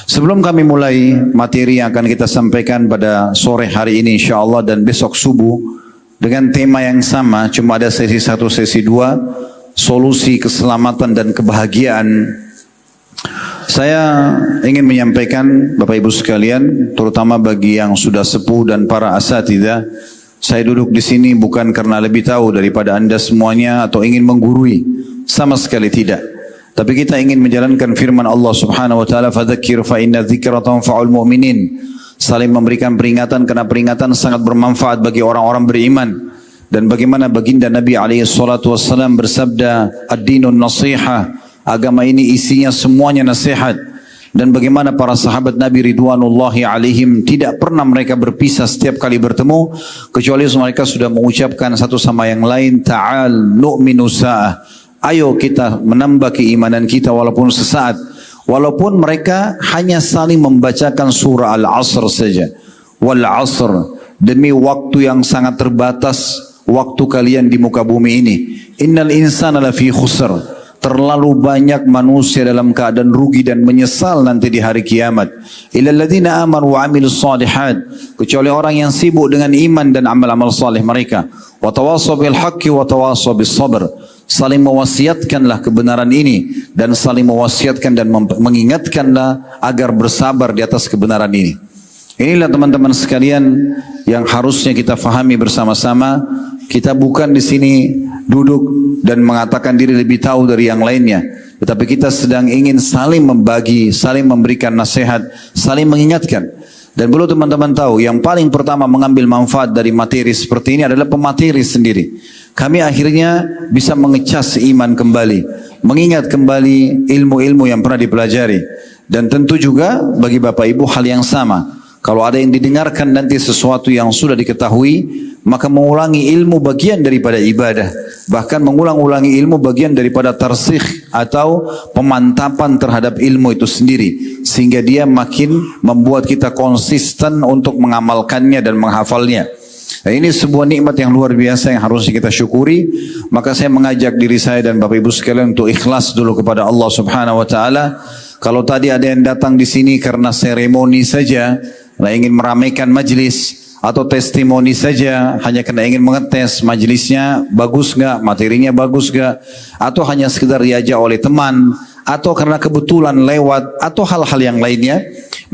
Sebelum kami mulai materi yang akan kita sampaikan pada sore hari ini insyaAllah dan besok subuh dengan tema yang sama, cuma ada sesi 1, sesi 2, solusi keselamatan dan kebahagiaan. Saya ingin menyampaikan Bapak Ibu sekalian, terutama bagi yang sudah sepuh dan para asatidzah, saya duduk di sini bukan karena lebih tahu daripada Anda semuanya atau ingin menggurui, sama sekali tidak. Tapi kita ingin menjalankan firman Allah Subhanahu wa taala, fadzakir fa inna dzikra tanfa'ul mu'minin. Saling memberikan peringatan karena peringatan sangat bermanfaat bagi orang-orang beriman. Dan bagaimana baginda Nabi alaihi salatu wassalam bersabda, ad-dinun nasiha, agama ini isinya semuanya nasihat. Dan bagaimana para sahabat Nabi ridwanullahi alaihim tidak pernah mereka berpisah setiap kali bertemu kecuali mereka sudah mengucapkan satu sama yang lain, ta'al nu'minu sa'ah. Ayo kita menambah keimanan kita walaupun sesaat. Walaupun mereka hanya saling membacakan surah Al-Asr saja. Wal Asr, demi waktu yang sangat terbatas, waktu kalian di muka bumi ini. Innal insana lafi khusr. Terlalu banyak manusia dalam keadaan rugi dan menyesal nanti di hari kiamat. Illal ladzina amanu wa amilus shalihat. Kecuali orang yang sibuk dengan iman dan amal-amal saleh mereka. Wa tawassaw bil haqqi wa tawassaw bis sabr. Saling mewasiatkanlah kebenaran ini dan saling mewasiatkan dan mengingatkanlah agar bersabar di atas kebenaran ini. Inilah teman-teman sekalian yang harusnya kita fahami bersama-sama. Kita bukan di sini duduk dan mengatakan diri lebih tahu dari yang lainnya, tetapi kita sedang ingin saling membagi, saling memberikan nasihat, saling mengingatkan. Dan perlu teman-teman tahu, yang paling pertama mengambil manfaat dari materi seperti ini adalah pemateri sendiri. Kami akhirnya bisa mengecas iman kembali, mengingat kembali ilmu-ilmu yang pernah dipelajari. Dan tentu juga bagi Bapak Ibu hal yang sama. Kalau ada yang didengarkan nanti sesuatu yang sudah diketahui, maka mengulangi ilmu bagian daripada ibadah. Bahkan mengulang-ulangi ilmu bagian daripada tarsikh atau pemantapan terhadap ilmu itu sendiri. Sehingga dia makin membuat kita konsisten untuk mengamalkannya dan menghafalnya. Nah, ini sebuah nikmat yang luar biasa yang harus kita syukuri. Maka saya mengajak diri saya dan Bapak Ibu sekalian untuk ikhlas dulu kepada Allah Subhanahu wa taala. Kalau tadi ada yang datang di sini karena seremoni saja, ingin meramaikan majlis, atau testimoni saja hanya karena ingin mengetes majelisnya bagus gak, materinya bagus gak, atau hanya sekedar diajak oleh teman, atau karena kebetulan lewat, atau hal-hal yang lainnya,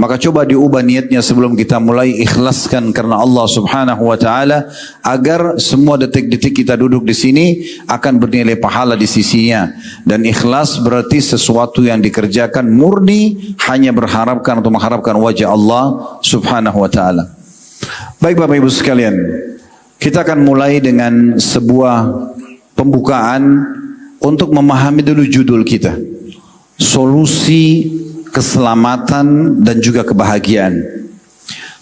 maka coba diubah niatnya sebelum kita mulai, ikhlaskan karena Allah Subhanahu wa taala agar semua detik-detik kita duduk di sini akan bernilai pahala di sisinya. Dan ikhlas berarti sesuatu yang dikerjakan murni hanya berharapkan atau mengharapkan wajah Allah Subhanahu wa taala. Baik Bapak Ibu sekalian, kita akan mulai dengan sebuah pembukaan untuk memahami dulu judul kita. Solusi keselamatan dan juga kebahagiaan.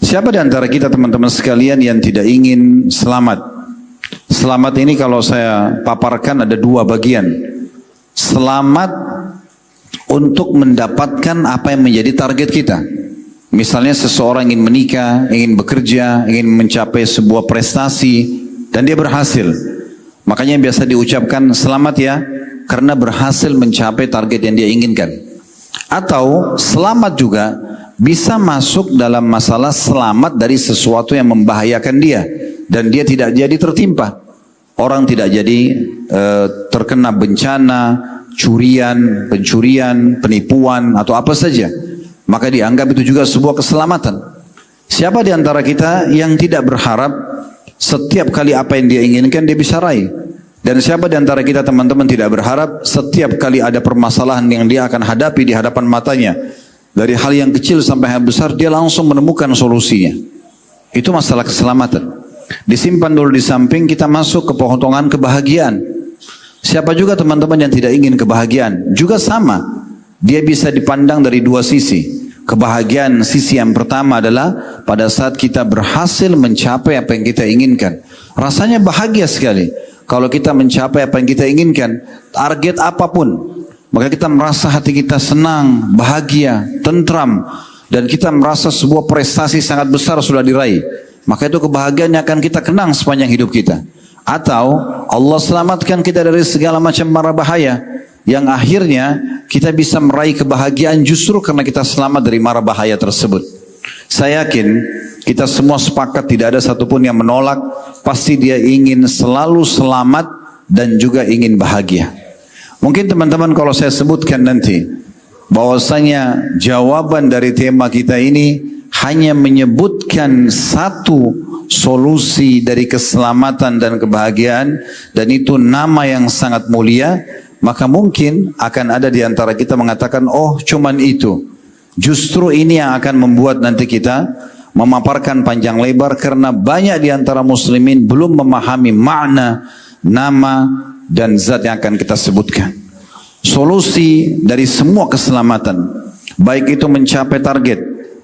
Siapa di antara kita teman-teman sekalian yang tidak ingin selamat? Selamat ini kalau saya paparkan ada dua bagian. Selamat untuk mendapatkan apa yang menjadi target kita. Misalnya seseorang ingin menikah, ingin bekerja, ingin mencapai sebuah prestasi dan dia berhasil. Makanya biasa diucapkan selamat ya karena berhasil mencapai target yang dia inginkan. Atau selamat juga bisa masuk dalam masalah selamat dari sesuatu yang membahayakan dia dan dia tidak jadi tertimpa. Orang tidak jadi terkena bencana, curian, pencurian, penipuan atau apa saja. Maka dianggap itu juga sebuah keselamatan. Siapa di antara kita yang tidak berharap setiap kali apa yang dia inginkan dia bisa raih? Dan siapa di antara kita teman-teman tidak berharap setiap kali ada permasalahan yang dia akan hadapi di hadapan matanya, dari hal yang kecil sampai hal besar dia langsung menemukan solusinya? Itu masalah keselamatan. Disimpan dulu di samping, kita masuk ke potongan kebahagiaan. Siapa juga teman-teman yang tidak ingin kebahagiaan? Juga sama. Dia bisa dipandang dari dua sisi. Kebahagiaan sisi yang pertama adalah pada saat kita berhasil mencapai apa yang kita inginkan. Rasanya bahagia sekali. Kalau kita mencapai apa yang kita inginkan, target apapun, maka kita merasa hati kita senang, bahagia, tentram, dan kita merasa sebuah prestasi sangat besar sudah diraih. Maka itu kebahagiaan yang akan kita kenang sepanjang hidup kita. Atau Allah selamatkan kita dari segala macam mara bahaya. yang akhirnya kita bisa meraih kebahagiaan justru karena kita selamat dari mara bahaya tersebut. Saya yakin kita semua sepakat tidak ada satupun yang menolak, pasti dia ingin selalu selamat dan juga ingin bahagia. Mungkin teman-teman kalau saya sebutkan nanti bahwasanya jawaban dari tema kita ini hanya menyebutkan satu solusi dari keselamatan dan kebahagiaan, dan itu nama yang sangat mulia, maka mungkin akan ada di antara kita mengatakan, oh cuman itu. Justru ini yang akan membuat nanti kita memaparkan panjang lebar, karena banyak di antara muslimin belum memahami makna, nama, dan zat yang akan kita sebutkan. Solusi dari semua keselamatan, baik itu mencapai target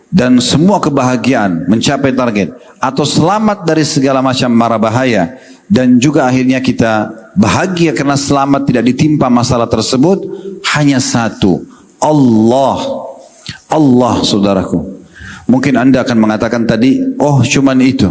dan semua kebahagiaan, mencapai target, atau selamat dari segala macam mara bahaya, dan juga akhirnya kita bahagia karena selamat tidak ditimpa masalah tersebut, hanya satu, Allah. Allah, saudaraku. Mungkin Anda akan mengatakan tadi, oh cuman itu.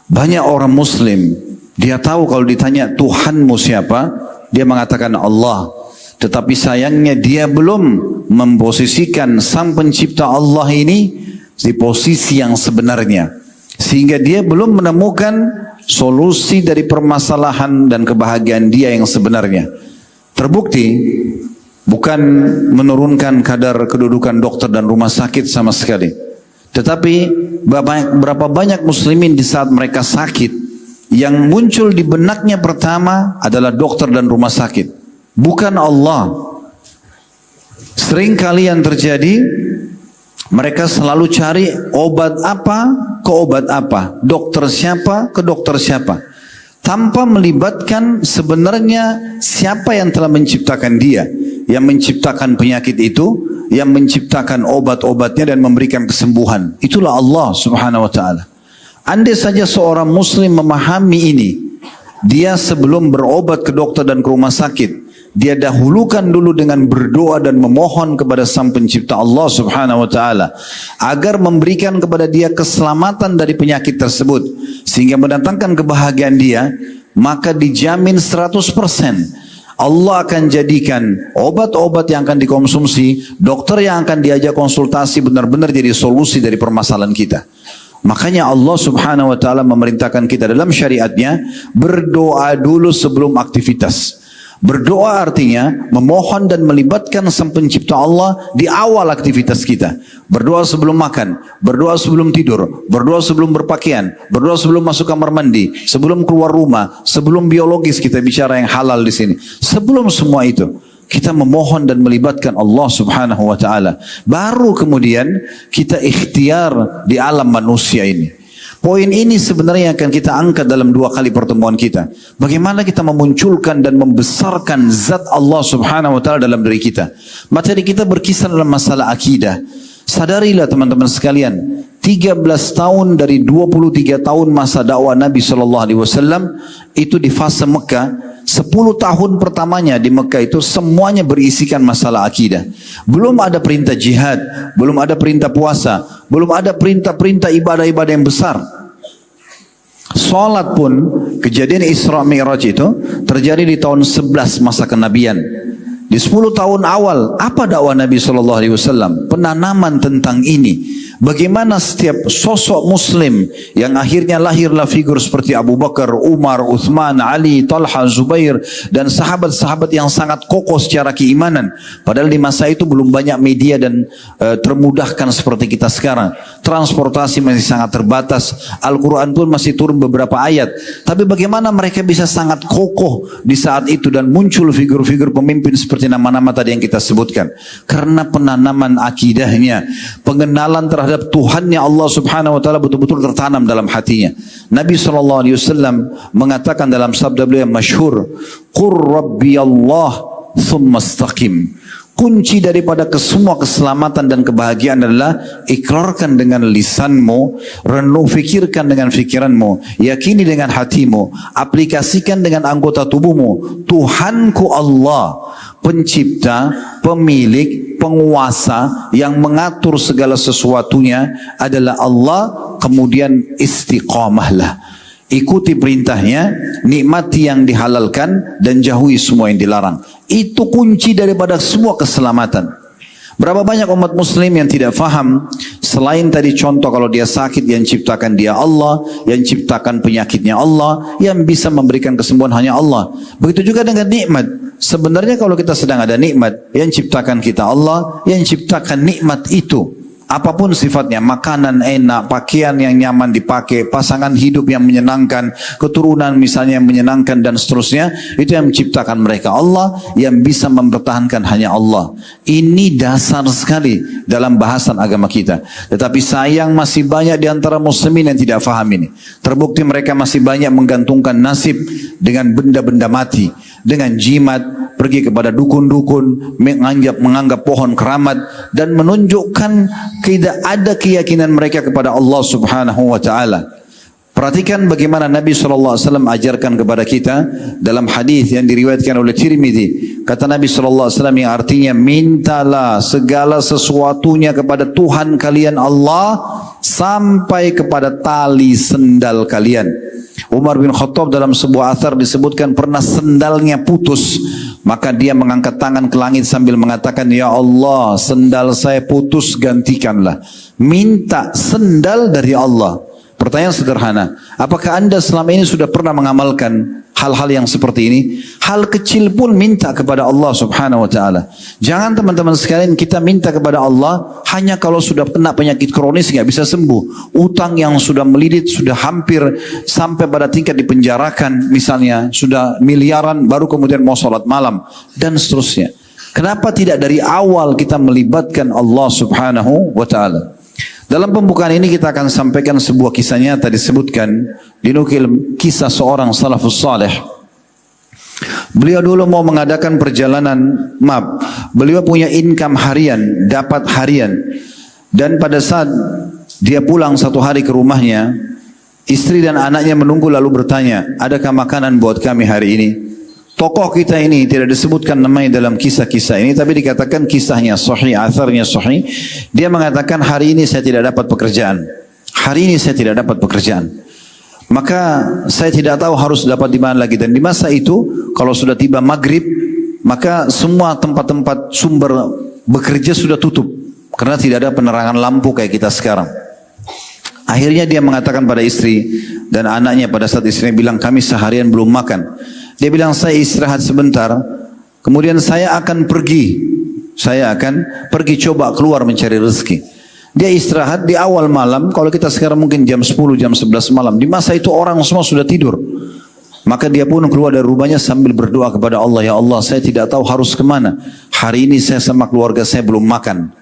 Banyak orang muslim, dia tahu kalau ditanya Tuhanmu siapa, dia mengatakan Allah. Tetapi sayangnya dia belum memposisikan sang pencipta Allah ini di posisi yang sebenarnya. Sehingga dia belum menemukan solusi dari permasalahan dan kebahagiaan dia yang sebenarnya. Terbukti, bukan menurunkan kadar kedudukan dokter dan rumah sakit sama sekali. Tetapi berapa banyak muslimin di saat mereka sakit, yang muncul di benaknya pertama adalah dokter dan rumah sakit, bukan Allah. Sering kali yang terjadi, mereka selalu cari obat apa ke obat apa, dokter siapa ke dokter siapa, tanpa melibatkan sebenarnya siapa yang telah menciptakan dia, yang menciptakan penyakit itu, yang menciptakan obat-obatnya dan memberikan kesembuhan. Itulah Allah subhanahu wa ta'ala. Andai saja seorang muslim memahami ini, dia sebelum berobat ke dokter dan ke rumah sakit, dia dahulukan dulu dengan berdoa dan memohon kepada sang pencipta Allah subhanahu wa ta'ala agar memberikan kepada dia keselamatan dari penyakit tersebut sehingga mendatangkan kebahagiaan dia, maka dijamin 100% Allah akan jadikan obat-obat yang akan dikonsumsi, dokter yang akan diajak konsultasi benar-benar jadi solusi dari permasalahan kita. Makanya Allah subhanahu wa ta'ala memerintahkan kita dalam syariatnya berdoa dulu sebelum aktivitas. Berdoa artinya memohon dan melibatkan sang pencipta Allah di awal aktivitas kita. Berdoa sebelum makan, berdoa sebelum tidur, berdoa sebelum berpakaian, berdoa sebelum masuk kamar mandi, sebelum keluar rumah, sebelum biologis, kita bicara yang halal di sini. Sebelum semua itu, kita memohon dan melibatkan Allah subhanahu wa ta'ala. Baru kemudian kita ikhtiar di alam manusia ini. Poin ini sebenarnya akan kita angkat dalam 2 kali pertemuan kita. Bagaimana kita memunculkan dan membesarkan zat Allah subhanahu wa ta'ala dalam diri kita. Materi kita berkisar dalam masalah akidah. Sadarilah teman-teman sekalian, 13 tahun dari 23 tahun masa dakwah Nabi SAW itu di fase Mekah. 10 tahun pertamanya di Mekah itu semuanya berisikan masalah akidah. Belum ada perintah jihad, belum ada perintah puasa, belum ada perintah-perintah ibadah-ibadah yang besar. Salat pun, kejadian Isra Mi'raj itu terjadi di tahun 11 masa kenabian. Di 10 tahun awal, apa dakwah Nabi SAW? Penanaman tentang ini. Bagaimana setiap sosok muslim yang akhirnya lahirlah figur seperti Abu Bakar, Umar, Uthman, Ali, Talha, Zubair, dan sahabat-sahabat yang sangat kokoh secara keimanan. Padahal di masa itu belum banyak media dan termudahkan seperti kita sekarang. Transportasi masih sangat terbatas. Al-Quran pun masih turun beberapa ayat. Tapi bagaimana mereka bisa sangat kokoh di saat itu dan muncul figur-figur pemimpin seperti nama-nama tadi yang kita sebutkan. Karena penanaman akidahnya, pengenalan terhadap Tuhannya Allah subhanahu wa ta'ala betul-betul tertanam dalam hatinya. Nabi SAW mengatakan dalam sabda beliau yang masyhur, Qur Rabbi Allah thumma istaqim. Kunci daripada kesemua keselamatan dan kebahagiaan adalah ikrarkan dengan lisanmu, fikirkan dengan fikiranmu, yakini dengan hatimu, aplikasikan dengan anggota tubuhmu. Tuhanku Allah, pencipta, pemilik, penguasa yang mengatur segala sesuatunya adalah Allah. Kemudian istiqamahlah, ikuti perintahnya, nikmati yang dihalalkan dan jauhi semua yang dilarang. Itu kunci daripada semua keselamatan. Berapa banyak umat muslim yang tidak faham, selain tadi contoh kalau dia sakit yang ciptakan dia Allah, yang ciptakan penyakitnya Allah, yang bisa memberikan kesembuhan hanya Allah. Begitu juga dengan nikmat. Sebenarnya kalau kita sedang ada nikmat, yang ciptakan kita Allah, yang ciptakan nikmat itu. Apapun sifatnya, makanan enak, pakaian yang nyaman dipakai, pasangan hidup yang menyenangkan, keturunan misalnya yang menyenangkan dan seterusnya, itu yang menciptakan mereka Allah, yang bisa mempertahankan hanya Allah. Ini dasar sekali dalam bahasan agama kita. Tetapi sayang masih banyak di antara muslimin yang tidak faham ini. Terbukti mereka masih banyak menggantungkan nasib dengan benda-benda mati, dengan jimat, pergi kepada dukun-dukun, menganggap pohon keramat, dan menunjukkan tidak ada keyakinan mereka kepada Allah Subhanahu wa Ta'ala. Perhatikan bagaimana Nabi SAW ajarkan kepada kita dalam hadis yang diriwayatkan oleh Tirmidzi. Kata Nabi SAW yang artinya, mintalah segala sesuatunya kepada Tuhan kalian Allah sampai kepada tali sendal kalian. Umar bin Khattab dalam sebuah athar disebutkan pernah sendalnya putus. Maka dia mengangkat tangan ke langit sambil mengatakan, ya Allah, sendal saya putus, gantikanlah. Minta sendal dari Allah. Pertanyaan sederhana, apakah anda selama ini sudah pernah mengamalkan hal-hal yang seperti ini? Hal kecil pun minta kepada Allah Subhanahu wa Ta'ala. Jangan teman-teman sekalian kita minta kepada Allah hanya kalau sudah kena penyakit kronis nggak bisa sembuh, utang yang sudah melilit, sudah hampir sampai pada tingkat dipenjarakan misalnya, sudah miliaran baru kemudian mau sholat malam dan seterusnya. Kenapa tidak dari awal kita melibatkan Allah Subhanahu wa Ta'ala? Dalam pembukaan ini kita akan sampaikan sebuah kisah nyata disebutkan, dinukil kisah seorang salafus saleh. Beliau dulu mau mengadakan perjalanan, beliau punya income harian, dapat harian. Dan pada saat dia pulang satu hari ke rumahnya, istri dan anaknya menunggu lalu bertanya, adakah makanan buat kami hari ini? Tokoh kita ini tidak disebutkan namanya dalam kisah-kisah ini, tapi dikatakan kisahnya sahih, atharnya sahih. Dia mengatakan, hari ini saya tidak dapat pekerjaan. Hari ini saya tidak dapat pekerjaan. Maka saya tidak tahu harus dapat di mana lagi. Dan di masa itu, kalau sudah tiba maghrib, maka semua tempat-tempat sumber bekerja sudah tutup. Karena tidak ada penerangan lampu kayak kita sekarang. Akhirnya dia mengatakan pada istri dan anaknya, pada saat istrinya bilang, kami seharian belum makan. Dia bilang, saya istirahat sebentar, kemudian saya akan pergi. Saya akan pergi coba keluar mencari rezeki. Dia istirahat di awal malam, kalau kita sekarang mungkin jam 10, jam 11 malam. Di masa itu orang semua sudah tidur. Maka dia pun keluar dari rumahnya sambil berdoa kepada Allah, ya Allah, saya tidak tahu harus kemana. Hari ini saya sama keluarga saya belum makan.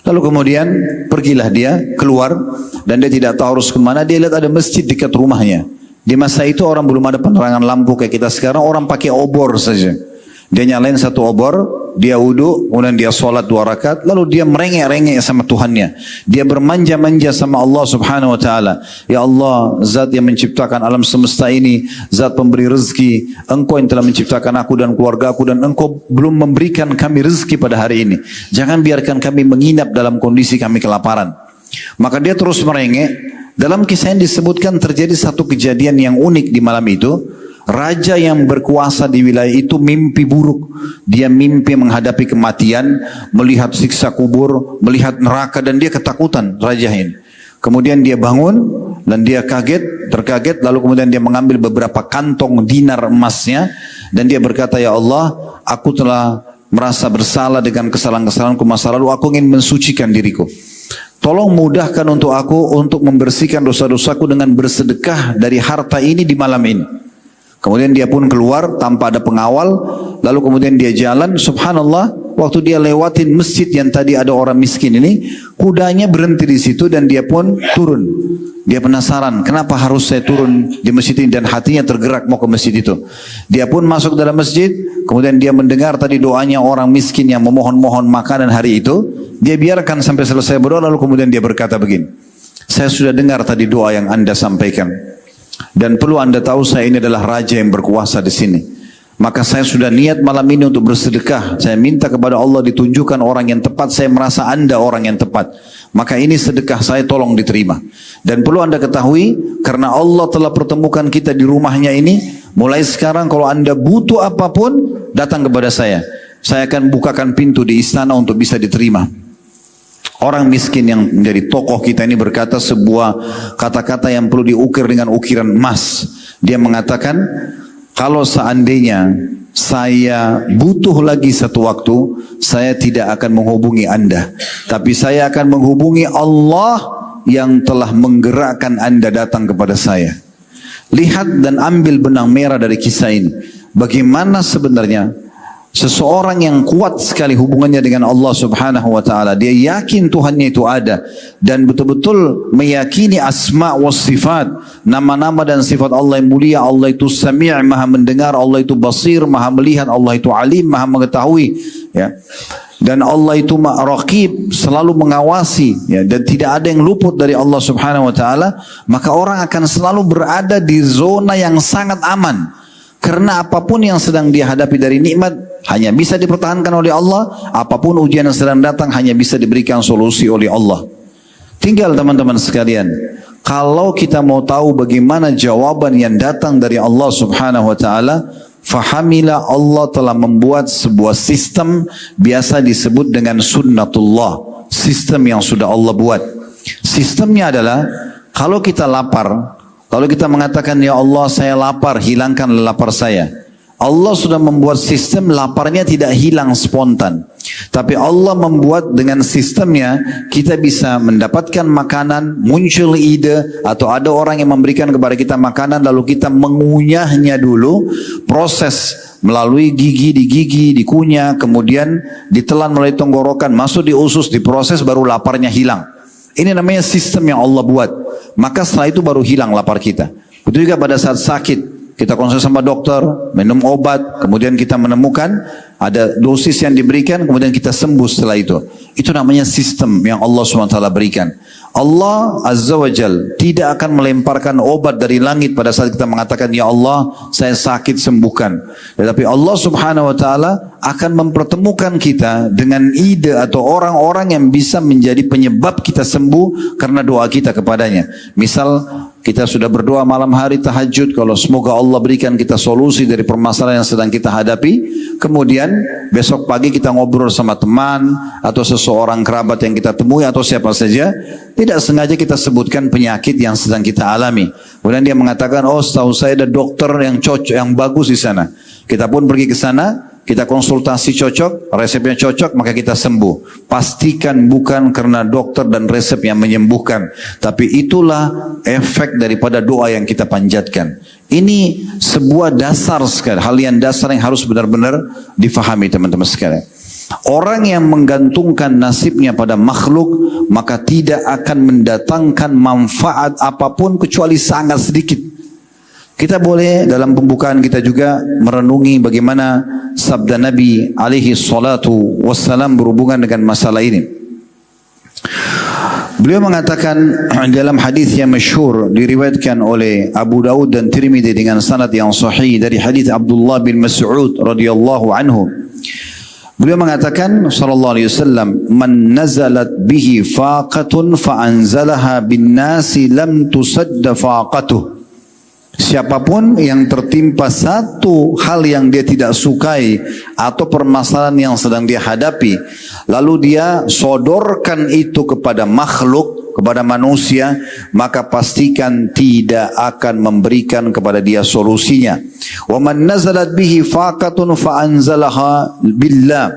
Lalu kemudian pergilah dia keluar dan dia tidak tahu harus kemana. Dia lihat ada masjid dekat rumahnya. Di masa itu orang belum ada penerangan lampu kayak kita sekarang, orang pakai obor saja. Dia nyalain satu obor, dia wudu, kemudian dia sholat 2 rakaat, lalu dia merengek-rengek sama Tuhannya. Dia bermanja-manja sama Allah Subhanahu wa Ta'ala. Ya Allah, zat yang menciptakan alam semesta ini, zat pemberi rezeki, engkau yang telah menciptakan aku dan keluarga aku, dan engkau belum memberikan kami rezeki pada hari ini. Jangan biarkan kami menginap dalam kondisi kami kelaparan. Maka dia terus merengek. Dalam kisah ini disebutkan terjadi satu kejadian yang unik di malam itu. Raja yang berkuasa di wilayah itu mimpi buruk. Dia mimpi menghadapi kematian, melihat siksa kubur, melihat neraka, dan dia ketakutan raja ini. Kemudian dia bangun dan dia terkaget, lalu kemudian dia mengambil beberapa kantong dinar emasnya dan dia berkata, ya Allah, aku telah merasa bersalah dengan kesalahan-kesalahanku masa lalu, aku ingin mensucikan diriku. Tolong mudahkan untuk aku untuk membersihkan dosa-dosaku dengan bersedekah dari harta ini di malam ini. Kemudian dia pun keluar tanpa ada pengawal, lalu kemudian dia jalan, subhanallah, waktu dia lewatin masjid yang tadi ada orang miskin ini, kudanya berhenti di situ dan dia pun turun. Dia penasaran, kenapa harus saya turun di masjid ini, dan hatinya tergerak mau ke masjid itu. Dia pun masuk dalam masjid, kemudian dia mendengar tadi doanya orang miskin yang memohon-mohon makanan hari itu. Dia biarkan sampai selesai berdoa, lalu kemudian dia berkata begini, saya sudah dengar tadi doa yang anda sampaikan. Dan perlu anda tahu, saya ini adalah raja yang berkuasa di sini. Maka saya sudah niat malam ini untuk bersedekah. Saya minta kepada Allah ditunjukkan orang yang tepat. Saya merasa anda orang yang tepat. Maka ini sedekah saya, tolong diterima. Dan perlu anda ketahui, karena Allah telah pertemukan kita di rumahnya ini, Mulai sekarang kalau Anda butuh apapun, datang kepada saya. Saya akan bukakan pintu di istana untuk bisa diterima. Orang miskin yang menjadi tokoh kita ini berkata sebuah kata-kata yang perlu diukir dengan ukiran emas. Dia mengatakan, kalau seandainya saya butuh lagi satu waktu, saya tidak akan menghubungi Anda. Tapi saya akan menghubungi Allah yang telah menggerakkan Anda datang kepada saya. Lihat dan ambil benang merah dari kisah ini. Bagaimana sebenarnya seseorang yang kuat sekali hubungannya dengan Allah Subhanahu wa ta'ala. Dia yakin Tuhannya itu ada. Dan betul-betul meyakini asma wa sifat. Nama-nama dan sifat Allah yang mulia. Allah itu sami' maha mendengar. Allah itu basir maha melihat. Allah itu alim maha mengetahui. Ya. Dan Allah itu raqib, selalu mengawasi. Ya. Dan tidak ada yang luput dari Allah Subhanahu wa ta'ala. Maka orang akan selalu berada di zona yang sangat aman. Karena apapun yang sedang dia hadapi dari nikmat hanya bisa dipertahankan oleh Allah. Apapun ujian yang sedang datang hanya bisa diberikan solusi oleh Allah. Tinggal teman-teman sekalian, kalau kita mau tahu bagaimana jawaban yang datang dari Allah Subhanahu wa ta'ala, fahamilah Allah telah membuat sebuah sistem biasa disebut dengan sunnatullah. Sistem yang sudah Allah buat. Sistemnya adalah kalau kita lapar, kalau kita mengatakan, ya Allah saya lapar, hilangkan lapar saya. Allah sudah membuat sistem laparnya tidak hilang spontan. Tapi Allah membuat dengan sistemnya, kita bisa mendapatkan makanan, muncul ide, atau ada orang yang memberikan kepada kita makanan, lalu kita mengunyahnya dulu, proses melalui gigi, dikunyah, kemudian ditelan melalui tenggorokan, masuk di usus, diproses, baru laparnya hilang. Ini namanya sistem yang Allah buat. Maka setelah itu baru hilang lapar kita. Betul juga pada saat sakit, kita konsul sama dokter, minum obat, kemudian kita menemukan ada dosis yang diberikan, kemudian kita sembuh setelah itu. Itu namanya sistem yang Allah SWT berikan. Allah Azza wa Jal tidak akan melemparkan obat dari langit pada saat kita mengatakan, ya Allah saya sakit sembuhkan. Tetapi Allah Subhanahu wa ta'ala akan mempertemukan kita dengan ide atau orang-orang yang bisa menjadi penyebab kita sembuh karena doa kita kepadanya. Misal kita sudah berdoa malam hari tahajud, kalau semoga Allah berikan kita solusi dari permasalahan yang sedang kita hadapi. Kemudian besok pagi kita ngobrol sama teman atau seseorang kerabat yang kita temui atau siapa saja, tidak sengaja kita sebutkan penyakit yang sedang kita alami. Kemudian dia mengatakan, oh setahu saya ada dokter yang cocok, yang bagus di sana. Kita pun pergi ke sana, kita konsultasi cocok, resepnya cocok, maka kita sembuh. Pastikan bukan karena dokter dan resep yang menyembuhkan, tapi itulah efek daripada doa yang kita panjatkan. Ini sebuah dasar sekali, hal yang dasar yang harus benar-benar difahami teman-teman sekalian. Orang yang menggantungkan nasibnya pada makhluk, maka tidak akan mendatangkan manfaat apapun kecuali sangat sedikit. Kita boleh dalam pembukaan kita juga merenungi bagaimana sabda Nabi alaihi salatu wassalam berhubungan dengan masalah ini. Beliau mengatakan dalam hadis yang masyhur diriwayatkan oleh Abu Daud dan Tirmidzi dengan sanad yang sahih dari hadis Abdullah bin Mas'ud radhiyallahu anhu. Beliau mengatakan sallallahu alaihi wasallam, "Man nazalat bihi faqatun fa anzalaha bin nasi lam tusadda faqatuh." Siapapun yang tertimpa satu hal yang dia tidak sukai atau permasalahan yang sedang dia hadapi, lalu dia sodorkan itu kepada makhluk, kepada manusia, maka pastikan tidak akan memberikan kepada dia solusinya. Wa man nazalat bihi faqatun fa anzalaha billah.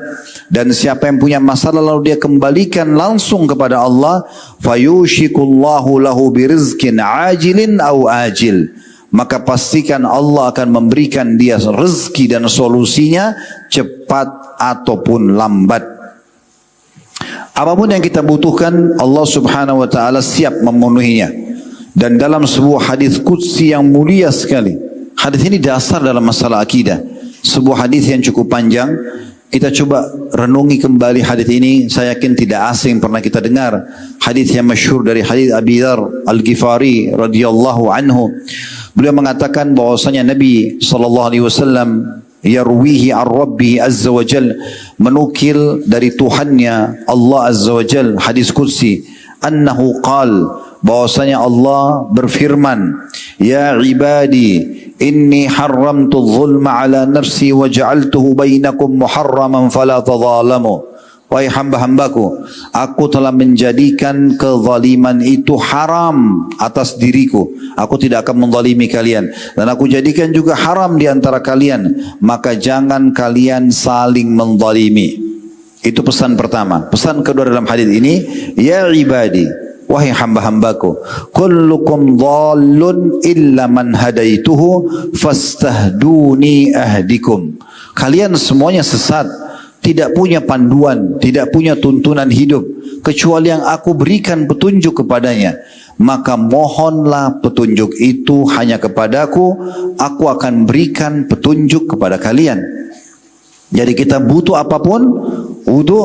Dan siapa yang punya masalah lalu dia kembalikan langsung kepada Allah, fayushikullahu lahu birizkin ajilin au ajil. Maka pastikan Allah akan memberikan dia rezeki dan solusinya cepat ataupun lambat. Apapun yang kita butuhkan, Allah Subhanahu wa ta'ala siap memenuhinya. Dan dalam sebuah hadis qudsi yang mulia sekali, hadis ini dasar dalam masalah akidah. Sebuah hadis yang cukup panjang. Kita coba renungi kembali hadis ini. Saya yakin tidak asing, pernah kita dengar. Hadis yang masyhur dari hadis Abi Dzar Al-Ghifari radhiyallahu anhu. Beliau mengatakan bahwasanya Nabi SAW yarwihi an Rabbih Azza wa Jal, menukil dari Tuhannya Allah Azza wa Jal, hadis qudsi, annahu qal, bahwasanya Allah berfirman, Ya ibadi, inni haramtu dhulma ala nafsi wa ja'altuhu bainakum muharraman fala tadhalamu. Wahai hamba-hambaku, aku telah menjadikan kezaliman itu haram atas diriku. Aku tidak akan menzalimi kalian. Dan aku jadikan juga haram di antara kalian. Maka jangan kalian saling menzalimi. Itu pesan pertama. Pesan kedua dalam hadis ini, ya ibadi, wahai hamba-hambaku, kullukum dhallun illa man hadaituhu fastahduni ahdikum. Kalian semuanya sesat, tidak punya panduan, tidak punya tuntunan hidup, kecuali yang aku berikan petunjuk kepadanya. Maka mohonlah petunjuk itu hanya kepadaku, aku akan berikan petunjuk kepada kalian. Jadi kita butuh apapun, wudu,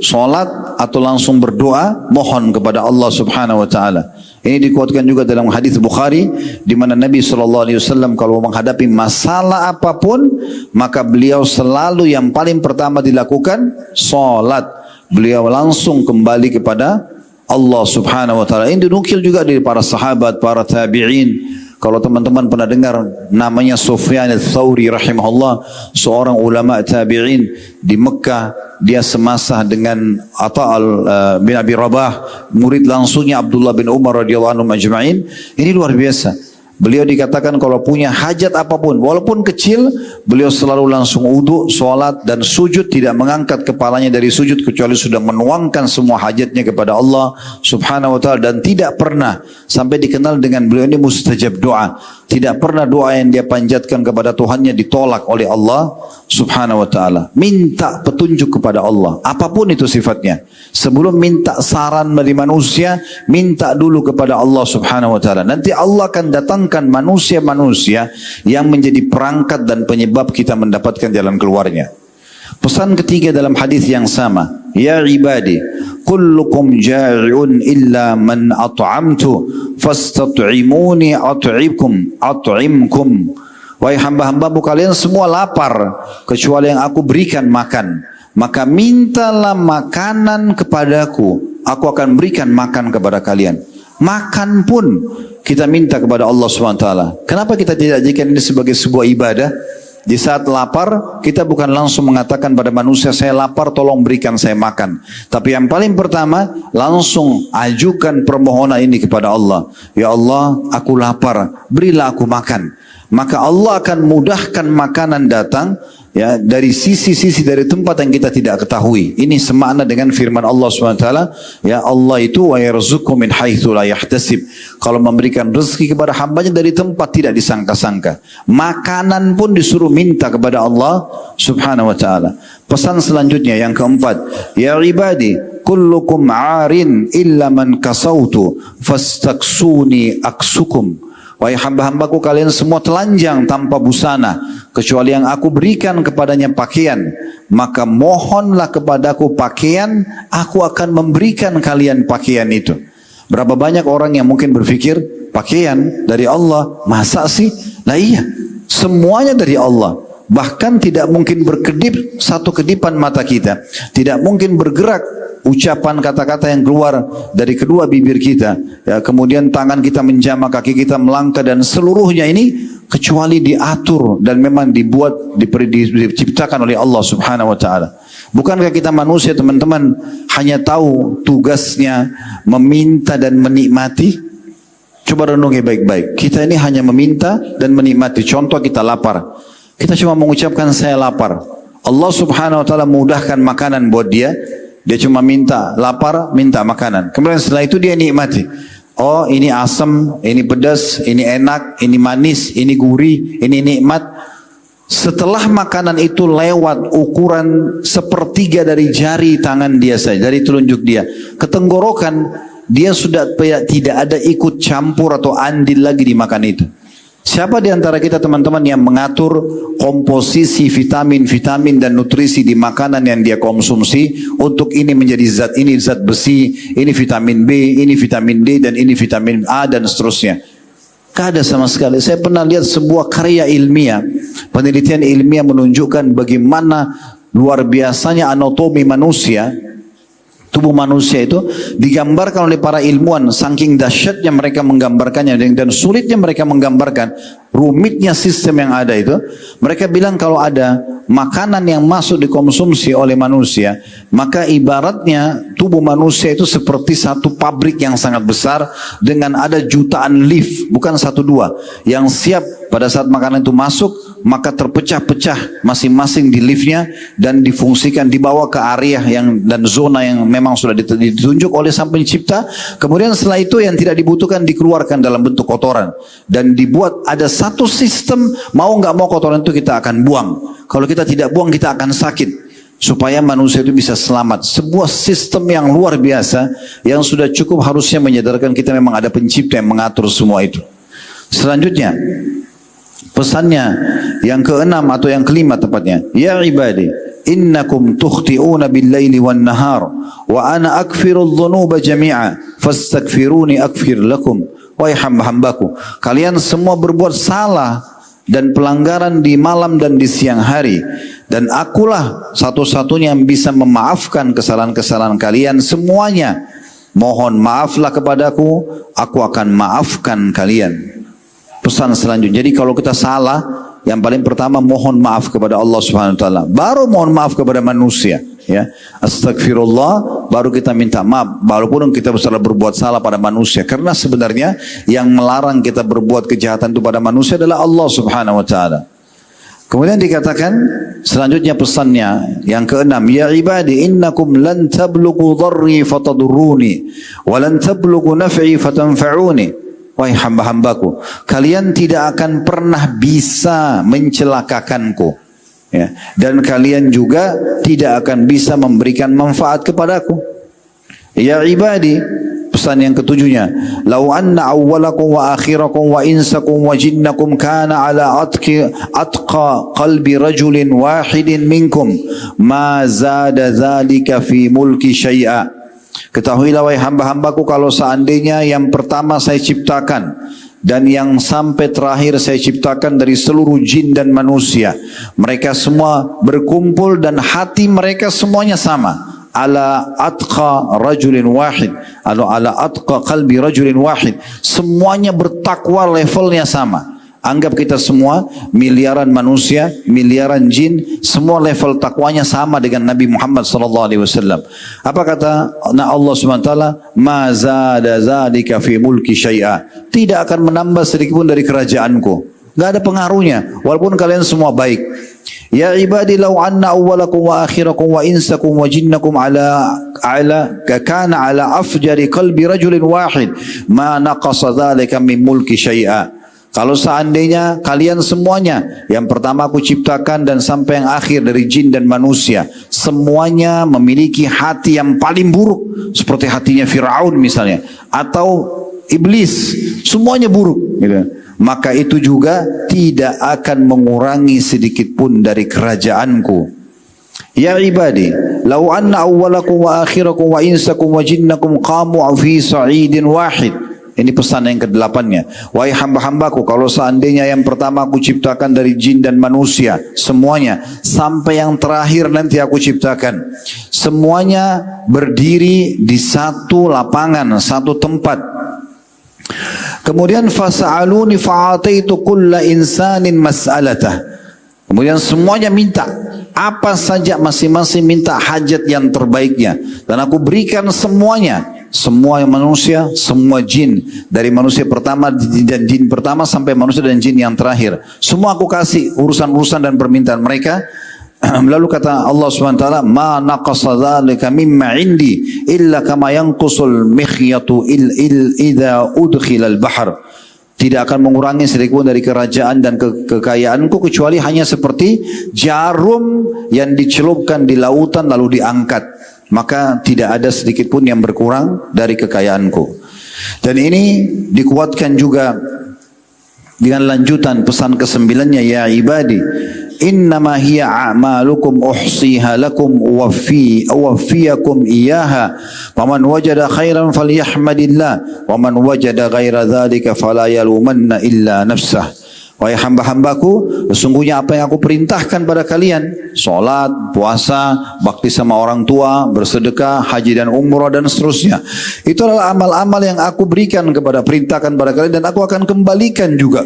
solat, atau langsung berdoa, mohon kepada Allah subhanahu wa ta'ala. Ini dikuatkan juga dalam hadis Bukhari, di mana Nabi SAW kalau menghadapi masalah apapun, maka beliau selalu yang paling pertama dilakukan, solat. Beliau langsung kembali kepada Allah subhanahu wa ta'ala. Ini dinukil juga dari para sahabat, para tabi'in. Kalau teman-teman pernah dengar namanya Sufyan al-Thawri rahimahullah, seorang ulama tabi'in di Mekah, dia semasa dengan Atha bin Abi Rabah, murid langsungnya Abdullah bin Umar radhiyallahu anhu majma'in. Ini luar biasa. Beliau dikatakan kalau punya hajat apapun, walaupun kecil, beliau selalu langsung wudu, sholat dan sujud, tidak mengangkat kepalanya dari sujud kecuali sudah menuangkan semua hajatnya kepada Allah subhanahu wa ta'ala. Dan tidak pernah, sampai dikenal dengan beliau ini mustajab doa, tidak pernah doa yang dia panjatkan kepada Tuhannya ditolak oleh Allah subhanahu wa ta'ala. Minta petunjuk kepada Allah, apapun itu sifatnya. Sebelum minta saran dari manusia, minta dulu kepada Allah subhanahu wa ta'ala. Nanti Allah akan datangkan manusia-manusia yang menjadi perangkat dan penyebab kita mendapatkan jalan keluarnya. Pesan ketiga dalam hadis yang sama, ya ibadi, kullukum ja'i'un illa man at'amtu fastat'imuni at'imkum. Wahai hamba-hambaku, kalian semua lapar kecuali yang aku berikan makan. Maka mintalah makanan kepadaku, aku akan berikan makan kepada kalian. Makan pun kita minta kepada Allah SWT. Kenapa kita tidak jadikan ini sebagai sebuah ibadah? Di saat lapar, kita bukan langsung mengatakan pada manusia, saya lapar, tolong berikan saya makan. Tapi yang paling pertama, langsung ajukan permohonan ini kepada Allah. Ya Allah, aku lapar, berilah aku makan. Maka Allah akan mudahkan makanan datang, ya, dari sisi-sisi, dari tempat yang kita tidak ketahui. Ini semakna dengan firman Allah SWT, ya, Allah itu wa yarzuqhu min haitsu la yahtasib. Kalau memberikan rezeki kepada hambanya dari tempat tidak disangka-sangka. Makanan pun disuruh minta kepada Allah subhanahu wa ta'ala. Pesan selanjutnya yang keempat, ya ibadi, kullukum 'arin illa man kasautu fastaksuni aksukum. Wahai hamba-hambaku, kalian semua telanjang tanpa busana, kecuali yang aku berikan kepadanya pakaian. Maka mohonlah kepadaku pakaian, aku akan memberikan kalian pakaian itu. Berapa banyak orang yang mungkin berpikir, pakaian dari Allah, masa sih? Nah iya, semuanya dari Allah. Bahkan tidak mungkin berkedip satu kedipan mata kita, tidak mungkin bergerak ucapan kata-kata yang keluar dari kedua bibir kita, ya, kemudian tangan kita menjamah, kaki kita melangkah, dan seluruhnya ini kecuali diatur dan memang diciptakan oleh Allah subhanahu wa ta'ala. Bukankah kita manusia, teman-teman, hanya tahu tugasnya meminta dan menikmati? Coba renungi baik-baik. Kita ini hanya meminta dan menikmati. Contoh, kita lapar, kita cuma mengucapkan saya lapar. Allah subhanahu wa ta'ala mudahkan makanan buat dia. Dia cuma minta lapar, minta makanan. Kemudian setelah itu dia nikmati. Oh, ini asam, ini pedas, ini enak, ini manis, ini gurih, ini nikmat. Setelah makanan itu lewat ukuran sepertiga dari jari tangan dia saja, dari telunjuk dia, ke tenggorokan, dia sudah tidak ada ikut campur atau andil lagi di makan itu. Siapa di antara kita, teman-teman, yang mengatur komposisi vitamin-vitamin dan nutrisi di makanan yang dia konsumsi, untuk ini menjadi zat ini zat besi, ini vitamin B, ini vitamin D, dan ini vitamin A, dan seterusnya? Tidak ada sama sekali. Saya pernah lihat sebuah karya ilmiah, penelitian ilmiah menunjukkan bagaimana luar biasanya anatomi manusia. Tubuh manusia itu digambarkan oleh para ilmuwan, saking dahsyatnya mereka menggambarkannya dan sulitnya mereka menggambarkan, rumitnya sistem yang ada itu. Mereka bilang kalau ada makanan yang masuk dikonsumsi oleh manusia, maka ibaratnya tubuh manusia itu seperti satu pabrik yang sangat besar dengan ada jutaan lift, bukan satu dua, yang siap pada saat makanan itu masuk, maka terpecah-pecah masing-masing di liftnya dan difungsikan, dibawa ke area yang dan zona yang memang sudah ditunjuk oleh Sang Pencipta. Kemudian setelah itu yang tidak dibutuhkan dikeluarkan dalam bentuk kotoran dan dibuat ada satu sistem, mau nggak mau kotoran itu kita akan buang. Kalau kita tidak buang kita akan sakit, supaya manusia itu bisa selamat. Sebuah sistem yang luar biasa yang sudah cukup harusnya menyadarkan kita memang ada Pencipta yang mengatur semua itu. Selanjutnya, pesannya yang keenam atau yang kelima tepatnya, ya ibadi innakum tukhti'una bil-laili wan-nahar wa ana aghfirudz dzunuba jami'a fastaghfiruni aghfir lakum. Wahai hamba-hambaku, kalian semua berbuat salah dan pelanggaran di malam dan di siang hari, dan akulah satu-satunya yang bisa memaafkan kesalahan-kesalahan kalian semuanya. Mohon maaflah kepadaku, aku akan maafkan kalian. Pesan selanjutnya, jadi kalau kita salah, yang paling pertama mohon maaf kepada Allah Subhanahu wa taala, baru mohon maaf kepada manusia, ya. Astagfirullah, baru kita minta maaf walaupun kita salah berbuat salah pada manusia, karena sebenarnya yang melarang kita berbuat kejahatan itu pada manusia adalah Allah Subhanahu wa taala. Kemudian dikatakan selanjutnya pesannya yang keenam, ya ibadi innakum lan tablughu dharri fatadurruni wa lan tablughu naf'i fatanfa'uni. Wahai hamba-hambaku, kalian tidak akan pernah bisa mencelakakanku, ya, dan kalian juga tidak akan bisa memberikan manfaat kepadaku. Ya ibadi, pesan yang ketujuhnya, lau anna awwalakum wa akhirakum wa insakum wa jinnakum kana ala atqa qalbi rajulin wahidin minkum ma zada dhalika fi mulki syai'a. Ketahuilah wahai hamba-hambaku, kalau seandainya yang pertama saya ciptakan dan yang sampai terakhir saya ciptakan dari seluruh jin dan manusia, mereka semua berkumpul dan hati mereka semuanya sama, ala atqa rajulin wahid, atau ala atqa qalbi rajulin wahid, semuanya bertakwa levelnya sama. Anggap kita semua miliaran manusia, miliaran jin, semua level takwanya sama dengan Nabi Muhammad SAW. Apa kata Allah SWT? Ma zada zalika fi mulki syai'a. Tidak akan menambah sedikit pun dari kerajaanku. Gak ada pengaruhnya, walaupun kalian semua baik. Ya ibadi law anna awwalakum wa akhirakum wa insakum wa jinnakum ala kana ala afjari qalbi rajulin wahid ma naqasa dhalika min mulki syai'a. Kalau seandainya kalian semuanya, yang pertama aku ciptakan dan sampai yang akhir dari jin dan manusia, semuanya memiliki hati yang paling buruk, seperti hatinya Fir'aun misalnya, atau iblis, semuanya buruk, gitu. Maka itu juga tidak akan mengurangi sedikit pun dari kerajaanku. Ya ibadi, lau anna awwalakum wa akhirakum wa insakum wa jinnakum qamu fi sa'idin wahid. Ini pesan yang ke-8-nya. Wahai hamba-hambaku, kalau seandainya yang pertama aku ciptakan dari jin dan manusia, semuanya, sampai yang terakhir nanti aku ciptakan, semuanya berdiri di satu lapangan, satu tempat. Kemudian fasa'aluni fa'ataitu kulla insanin mas'alatah. Kemudian semuanya minta, apa saja masing-masing minta hajat yang terbaiknya, dan aku berikan semuanya. Semua manusia, semua jin, dari manusia pertama dan jin pertama sampai manusia dan jin yang terakhir, semua aku kasih urusan-urusan dan permintaan mereka. Lalu kata Allah SWT, ma naqasa dhalika mimma indi illa kama yanqusul mikhyatu idza udkhila al-bahr. Tidak akan mengurangi sedikit pun dari kerajaan dan kekayaanku, kecuali hanya seperti jarum yang dicelupkan di lautan lalu diangkat, maka tidak ada sedikit pun yang berkurang dari kekayaanku. Dan ini dikuatkan juga dengan lanjutan pesan ke-9-nya, ya ibadi innama hiya a'malukum uhsiha lakum uwaffiyakum iyyaha faman wajada khairan falyahmadillah waman wajada ghaira dzalika fala yalumanna illa nafsah. wahai hamba-hambaku, sesungguhnya apa yang aku perintahkan pada kalian, solat, puasa, bakti sama orang tua, bersedekah, haji dan umrah dan seterusnya. Itu adalah amal-amal yang aku berikan kepada, perintahkan pada kalian, dan aku akan kembalikan juga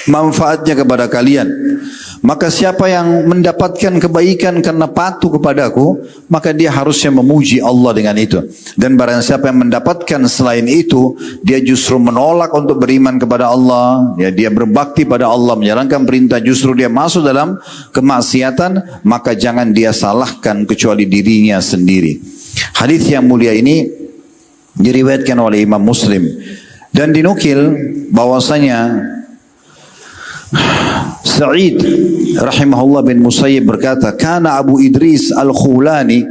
manfaatnya kepada kalian. Maka siapa yang mendapatkan kebaikan karena patuh kepadaku, maka dia harusnya memuji Allah dengan itu. Dan barang siapa yang mendapatkan selain itu, dia justru menolak untuk beriman kepada Allah, ya, dia berbakti pada Allah, menjalankan perintah, justru dia masuk dalam kemaksiatan, maka jangan dia salahkan kecuali dirinya sendiri. Hadis yang mulia ini diriwayatkan oleh Imam Muslim dan dinukil bahwasanya Sa'id rahimahullah bin Musayyib berkata, kana Abu Idris Al-Khulani,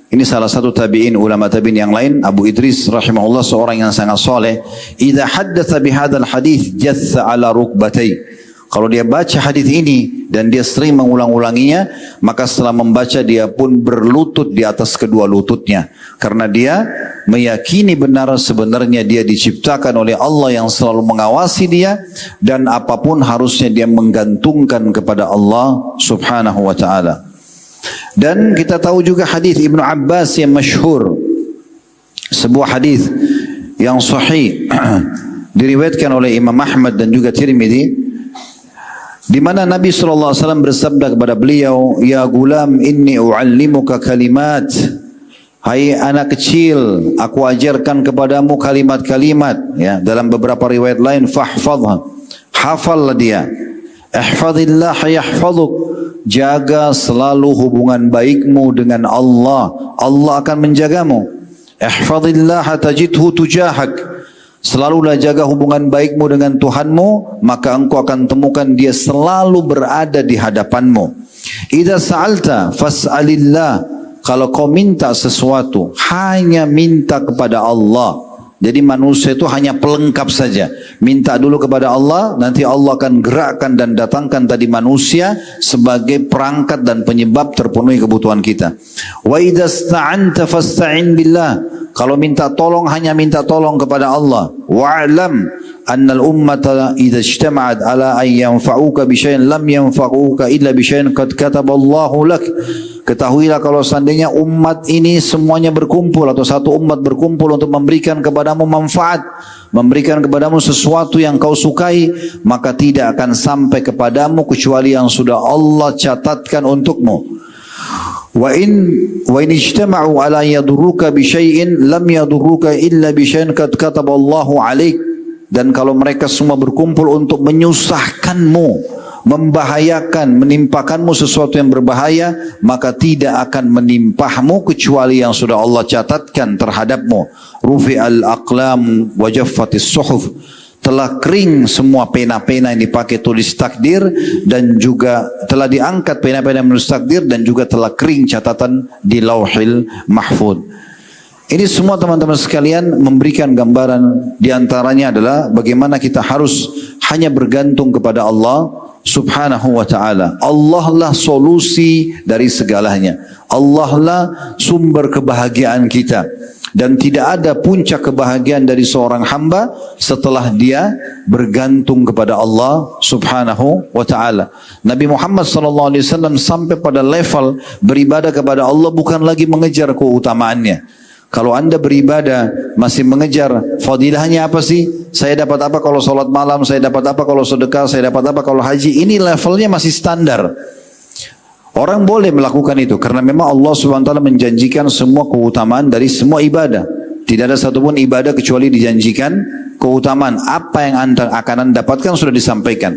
ini salah satu tabi'in, ulama tabi'in yang lain, Abu Idris rahimahullah seorang yang sangat soleh, idza haddatsa bihadzal hadits jatha ala rukbatai. Kalau dia baca hadis ini dan dia sering mengulang-ulanginya, maka setelah membaca dia pun berlutut di atas kedua lututnya, karena dia meyakini benar sebenarnya dia diciptakan oleh Allah yang selalu mengawasi dia, dan apapun harusnya dia menggantungkan kepada Allah subhanahu wa ta'ala. Dan kita tahu juga hadis Ibnu Abbas yang masyhur, sebuah hadis yang sahih diriwayatkan oleh Imam Ahmad dan juga Tirmidzi, di mana Nabi SAW bersabda kepada beliau, ya gulam inni u'allimuka kalimat, hai anak kecil, aku ajarkan kepadamu kalimat-kalimat, ya, dalam beberapa riwayat lain fahfadha, hafallah dia, ihfadillah yahfaduk, jaga selalu hubungan baikmu dengan Allah, Allah akan menjagamu. Ihfadillah tajidhu tujahak, selalulah jaga hubungan baikmu dengan Tuhanmu, maka engkau akan temukan dia selalu berada di hadapanmu. Idza sa'alta fas'alillah, kalau kau minta sesuatu, hanya minta kepada Allah. Jadi manusia itu hanya pelengkap saja. Minta dulu kepada Allah, nanti Allah akan gerakkan dan datangkan tadi manusia sebagai perangkat dan penyebab terpenuhi kebutuhan kita. Wa idza sta'anta fasta'in billah, kalau minta tolong hanya minta tolong kepada Allah. Wa'lam annal ummata idza ijtama'at ala an yanfa'uka bi syai'in lam yanfa'uka illa bi syai'in qad kataballahu lak. Ketahuilah kalau seandainya umat ini semuanya berkumpul atau satu umat berkumpul untuk memberikan kepadamu manfaat, memberikan kepadamu sesuatu yang kau sukai, maka tidak akan sampai kepadamu kecuali yang sudah Allah catatkan untukmu. Wa in ijtama'u ala yadurruka bi syai'in lam yadurruka illa bi syai'in qad kataballahu 'alaik. Dan kalau mereka semua berkumpul untuk menyusahkanmu, membahayakan, menimpakanmu sesuatu yang berbahaya, maka tidak akan menimpahmu kecuali yang sudah Allah catatkan terhadapmu. Rufi'al aqlam wa jaffatis suhuf, telah kering semua pena-pena yang dipakai tulis takdir, dan juga telah diangkat pena-pena menulis takdir, dan juga telah kering catatan di Lauhil Mahfuz. Ini semua teman-teman sekalian memberikan gambaran, diantaranya adalah bagaimana kita harus hanya bergantung kepada Allah subhanahu wa ta'ala. Allah lah solusi dari segalanya. Allah lah sumber kebahagiaan kita. Dan tidak ada puncak kebahagiaan dari seorang hamba setelah dia bergantung kepada Allah subhanahu wa ta'ala. Nabi Muhammad SAW sampai pada level beribadah kepada Allah bukan lagi mengejar keutamaannya. Kalau anda beribadah masih mengejar fadilahnya apa sih? Saya dapat apa kalau sholat malam? Saya dapat apa kalau sedekah? Saya dapat apa kalau haji? Ini levelnya masih standar. Orang boleh melakukan itu karena memang Allah SWT menjanjikan semua keutamaan dari semua ibadah. Tidak ada satupun ibadah kecuali dijanjikan keutamaan. Apa yang anda akan dapatkan sudah disampaikan.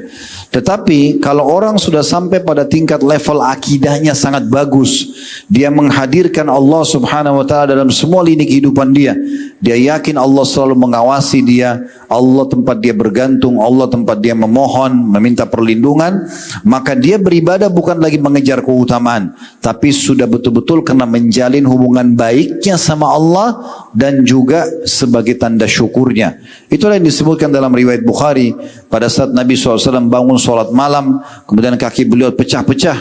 Tetapi kalau orang sudah sampai pada tingkat level akidahnya sangat bagus, dia menghadirkan Allah subhanahu wa ta'ala dalam semua lini kehidupan dia. Dia yakin Allah selalu mengawasi dia, Allah tempat dia bergantung, Allah tempat dia memohon, meminta perlindungan, maka dia beribadah bukan lagi mengejar keutamaan, tapi sudah betul-betul karena menjalin hubungan baiknya sama Allah dan juga sebagai tanda syukurnya. Itulah yang disebutkan dalam riwayat Bukhari pada saat Nabi SAW bangun sholat malam, kemudian kaki beliau pecah-pecah,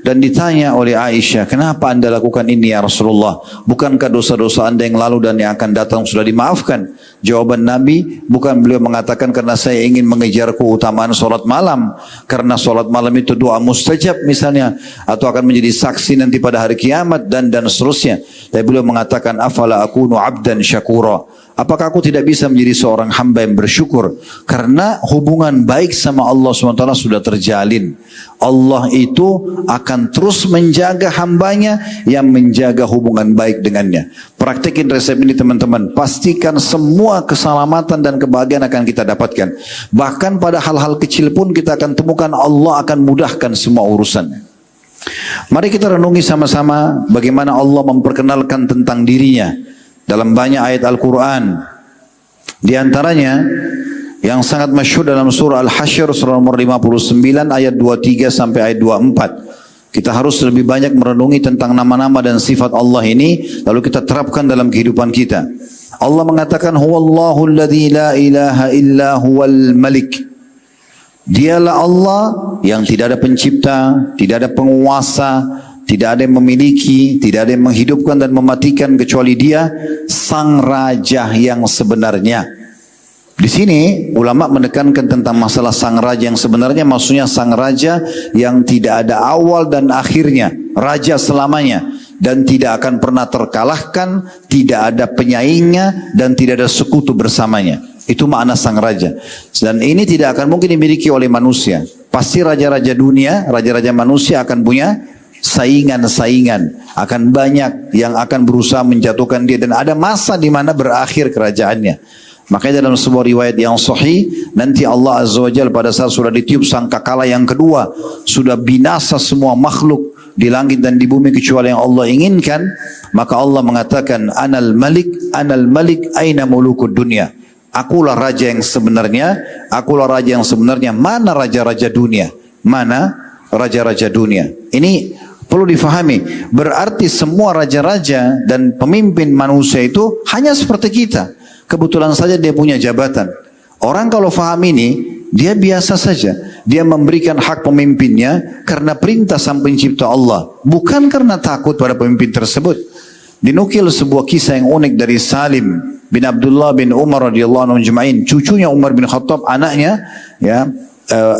Dan ditanya oleh Aisyah, kenapa anda lakukan ini ya Rasulullah? Bukankah dosa-dosa anda yang lalu dan yang akan datang sudah dimaafkan? Jawaban Nabi, bukan beliau mengatakan karena saya ingin mengejar keutamaan solat malam. Karena solat malam itu doa mustajab misalnya. Atau akan menjadi saksi nanti pada hari kiamat dan seterusnya. Tapi beliau mengatakan, afala akunu abdan syakura. Apakah aku tidak bisa menjadi seorang hamba yang bersyukur? Karena hubungan baik sama Allah SWT sudah terjalin. Allah itu akan terus menjaga hambanya yang menjaga hubungan baik dengannya. Praktekin resep ini teman-teman. Pastikan semua keselamatan dan kebahagiaan akan kita dapatkan. Bahkan pada hal-hal kecil pun kita akan temukan Allah akan mudahkan semua urusannya. Mari kita renungi sama-sama bagaimana Allah memperkenalkan tentang dirinya dalam banyak ayat Al-Quran. Di antaranya yang sangat masyhur dalam surah Al-Hasyr surah nomor 59 ayat 23 sampai ayat 24. Kita harus lebih banyak merenungi tentang nama-nama dan sifat Allah ini, lalu kita terapkan dalam kehidupan kita. Allah mengatakan, huwallahu alladzi la ilaha illa huwal malik. Dialah Allah yang tidak ada pencipta, tidak ada penguasa, tidak ada yang memiliki, tidak ada yang menghidupkan dan mematikan kecuali Dia, sang raja yang sebenarnya. Di sini ulama menekankan tentang masalah sang raja yang sebenarnya, maksudnya sang raja yang tidak ada awal dan akhirnya, raja selamanya dan tidak akan pernah terkalahkan, tidak ada penyaingnya dan tidak ada sekutu bersamanya. Itu makna sang raja. Dan ini tidak akan mungkin dimiliki oleh manusia. Pasti raja-raja dunia, raja-raja manusia akan punya saingan-saingan, akan banyak yang akan berusaha menjatuhkan dia dan ada masa di mana berakhir kerajaannya. Makanya dalam sebuah riwayat yang sahih, nanti Allah Azza wa Jalla pada saat sudah ditiup sangkakala yang kedua, sudah binasa semua makhluk di langit dan di bumi kecuali yang Allah inginkan, maka Allah mengatakan, anal malik aina mulukud dunia. Akulah raja yang sebenarnya, akulah raja yang sebenarnya. Mana raja-raja dunia? Mana raja-raja dunia? Ini perlu difahami. Berarti semua raja-raja dan pemimpin manusia itu hanya seperti kita. Kebetulan saja dia punya jabatan. Orang kalau faham ini, dia biasa saja. Dia memberikan hak pemimpinnya karena perintah sang pencipta Allah. Bukan karena takut pada pemimpin tersebut. Dinukil sebuah kisah yang unik dari Salim bin Abdullah bin Umar radhiyallahu anhu ajma'in. Cucunya Umar bin Khattab, anaknya ya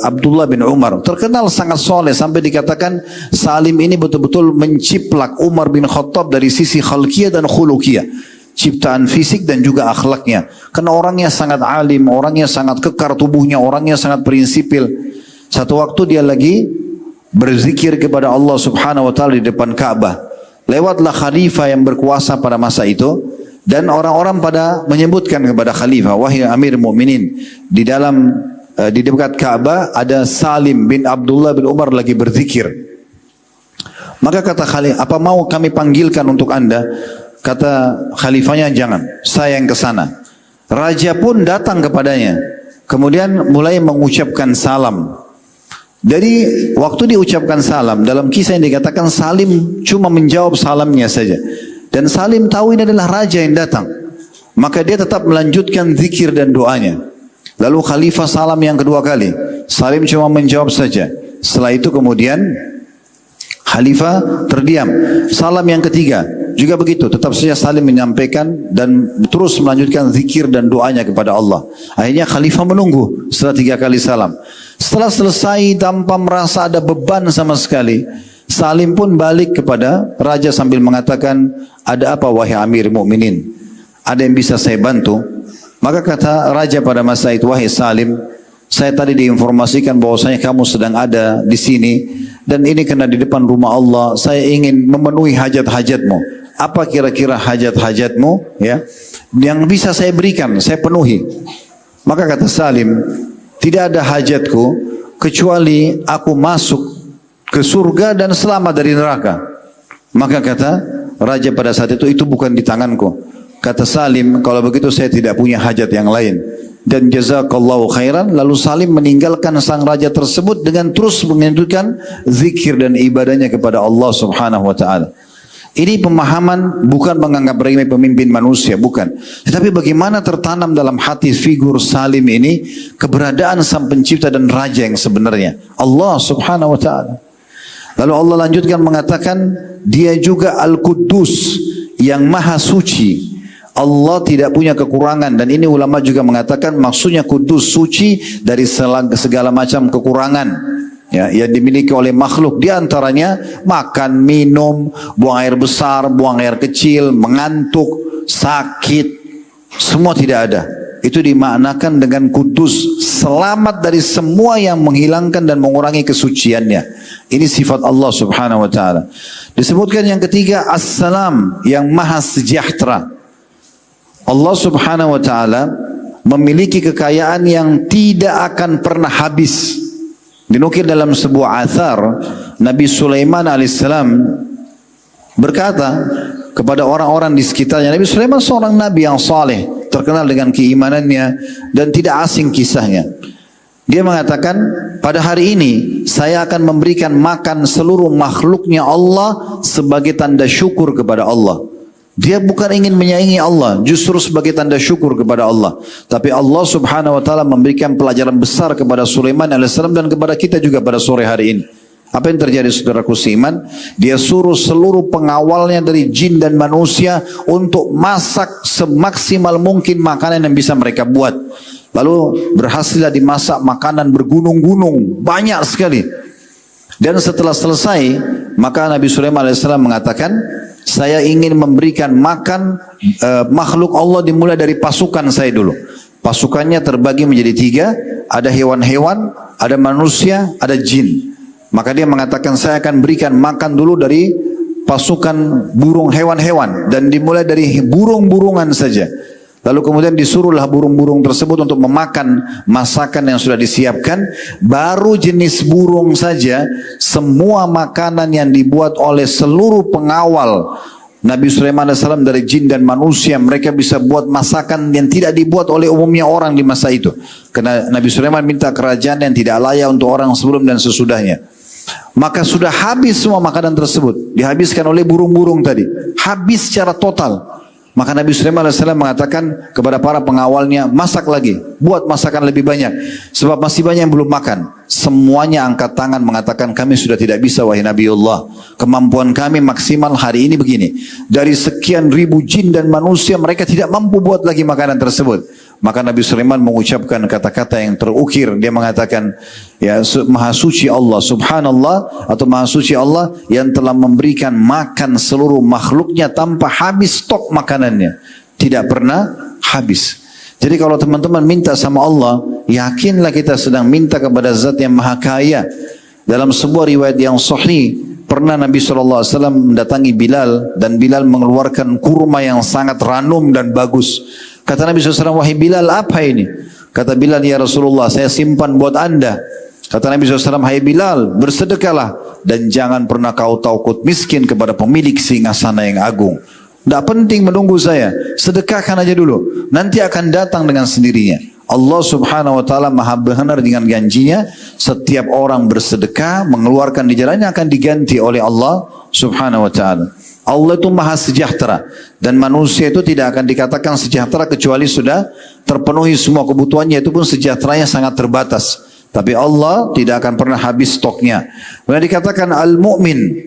Abdullah bin Umar. Terkenal sangat soleh sampai dikatakan Salim ini betul-betul menciplak Umar bin Khattab dari sisi khalqiyah dan khuluqiyah. Ciptaan fisik dan juga akhlaknya. Karena orangnya sangat alim, orangnya sangat kekar tubuhnya, orangnya sangat prinsipil. Satu waktu dia lagi berzikir kepada Allah Subhanahu wa taala di depan Ka'bah. Lewatlah khalifah yang berkuasa pada masa itu dan orang-orang pada menyebutkan kepada khalifah, wahai Amir Mukminin, di dekat Ka'bah ada Salim bin Abdullah bin Umar lagi berzikir. Maka kata khalifah, apa mau kami panggilkan untuk anda? Kata khalifahnya, jangan, saya yang ke sana. Raja pun datang kepadanya. Kemudian mulai mengucapkan salam. Dari waktu diucapkan salam, dalam kisah yang dikatakan Salim cuma menjawab salamnya saja. Dan Salim tahu ini adalah raja yang datang. Maka dia tetap melanjutkan zikir dan doanya. Lalu khalifah salam yang kedua kali. Salim cuma menjawab saja. Setelah itu kemudian khalifah terdiam. Salam yang ketiga juga begitu, tetap saja Salim menyampaikan dan terus melanjutkan zikir dan doanya kepada Allah. Akhirnya khalifah menunggu setelah 3 kali salam. Setelah selesai tanpa merasa ada beban sama sekali, Salim pun balik kepada raja sambil mengatakan, ada apa wahai Amir Mukminin? Ada yang bisa saya bantu? Maka kata raja pada masa itu, wahai Salim, saya tadi diinformasikan bahwasanya kamu sedang ada di sini dan ini kena di depan rumah Allah. Saya ingin memenuhi hajat-hajatmu. Apa kira-kira hajat-hajatmu ya yang bisa saya berikan, saya penuhi. Maka kata Salim, tidak ada hajatku kecuali aku masuk ke surga dan selamat dari neraka. Maka kata raja pada saat itu bukan di tanganku. Kata Salim, kalau begitu saya tidak punya hajat yang lain. Dan jazakallahu khairan. Lalu Salim meninggalkan sang raja tersebut dengan terus menunjukkan zikir dan ibadahnya kepada Allah Subhanahu wa taala. Ini pemahaman bukan menganggap remeh pemimpin manusia, bukan. Tetapi bagaimana tertanam dalam hati figur Salim ini keberadaan sang pencipta dan raja yang sebenarnya, Allah Subhanahu wa taala. Lalu Allah lanjutkan mengatakan, dia juga Al-Quddus, yang maha suci. Allah tidak punya kekurangan, dan ini ulama juga mengatakan maksudnya Quddus, suci dari segala macam kekurangan ya, yang dimiliki oleh makhluk. Di antaranya makan, minum, buang air besar, buang air kecil, mengantuk, sakit, semua tidak ada. Itu dimaknakan dengan Quddus, selamat dari semua yang menghilangkan dan mengurangi kesuciannya. Ini sifat Allah subhanahu wa ta'ala. Disebutkan yang ketiga, As-Salam, yang maha sejahtera. Allah subhanahu wa ta'ala memiliki kekayaan yang tidak akan pernah habis. Dinukil dalam sebuah athar, Nabi Sulaiman alaihissalam berkata kepada orang-orang di sekitarnya. Nabi Sulaiman seorang nabi yang saleh, terkenal dengan keimanannya dan tidak asing kisahnya. Dia mengatakan, pada hari ini saya akan memberikan makan seluruh makhluknya Allah sebagai tanda syukur kepada Allah. Dia bukan ingin menyaingi Allah, justru sebagai tanda syukur kepada Allah. Tapi Allah subhanahu wa ta'ala memberikan pelajaran besar kepada Sulaiman alaihissalam dan kepada kita juga pada sore hari ini. Apa yang terjadi saudaraku seiman? Dia suruh seluruh pengawalnya dari jin dan manusia untuk masak semaksimal mungkin makanan yang bisa mereka buat. Lalu berhasillah dimasak makanan bergunung-gunung, banyak sekali. Dan setelah selesai, maka Nabi Sulaiman alaihissalam mengatakan, saya ingin memberikan makan makhluk Allah dimulai dari pasukan saya dulu. Pasukannya terbagi menjadi 3, ada hewan-hewan, ada manusia, ada jin. Maka dia mengatakan, saya akan berikan makan dulu dari pasukan burung hewan-hewan, dan dimulai dari burung-burungan saja. Lalu kemudian disuruhlah burung-burung tersebut untuk memakan masakan yang sudah disiapkan. Baru jenis burung saja, semua makanan yang dibuat oleh seluruh pengawal Nabi Sulaiman AS dari jin dan manusia, mereka bisa buat masakan yang tidak dibuat oleh umumnya orang di masa itu. Karena Nabi Sulaiman minta kerajaan yang tidak layak untuk orang sebelum dan sesudahnya. Maka sudah habis semua makanan tersebut, dihabiskan oleh burung-burung tadi, habis secara total. Maka Nabi Sulaiman AS mengatakan kepada para pengawalnya, masak lagi, buat masakan lebih banyak, sebab masih banyak yang belum makan. Semuanya angkat tangan mengatakan, kami sudah tidak bisa wahai Nabiullah, kemampuan kami maksimal hari ini begini. Dari sekian ribu jin dan manusia, mereka tidak mampu buat lagi makanan tersebut. Maka Nabi Sulaiman mengucapkan kata-kata yang terukir. Dia mengatakan, ya, maha suci Allah, subhanallah, atau maha suci Allah yang telah memberikan makan seluruh makhluknya tanpa habis stok makanannya, tidak pernah habis. Jadi kalau teman-teman minta sama Allah, yakinlah kita sedang minta kepada zat yang maha kaya. Dalam sebuah riwayat yang sahih, pernah Nabi SAW mendatangi Bilal, dan Bilal mengeluarkan kurma yang sangat ranum dan bagus. Kata Nabi SAW, wahai Bilal, apa ini? Kata Bilal, ya Rasulullah, saya simpan buat anda. Kata Nabi SAW, hai Bilal, bersedekahlah, dan jangan pernah kau takut miskin kepada pemilik singgasana yang agung. Tidak penting menunggu saya, sedekahkan aja dulu, nanti akan datang dengan sendirinya. Allah subhanahu wa ta'ala maha benar dengan janjinya. Setiap orang bersedekah, mengeluarkan di jalannya, akan diganti oleh Allah subhanahu wa ta'ala. Allah itu maha sejahtera, dan manusia itu tidak akan dikatakan sejahtera kecuali sudah terpenuhi semua kebutuhannya, itu pun sejahteranya sangat terbatas. Tapi Allah tidak akan pernah habis stoknya. Kemudian dikatakan al-mu'min.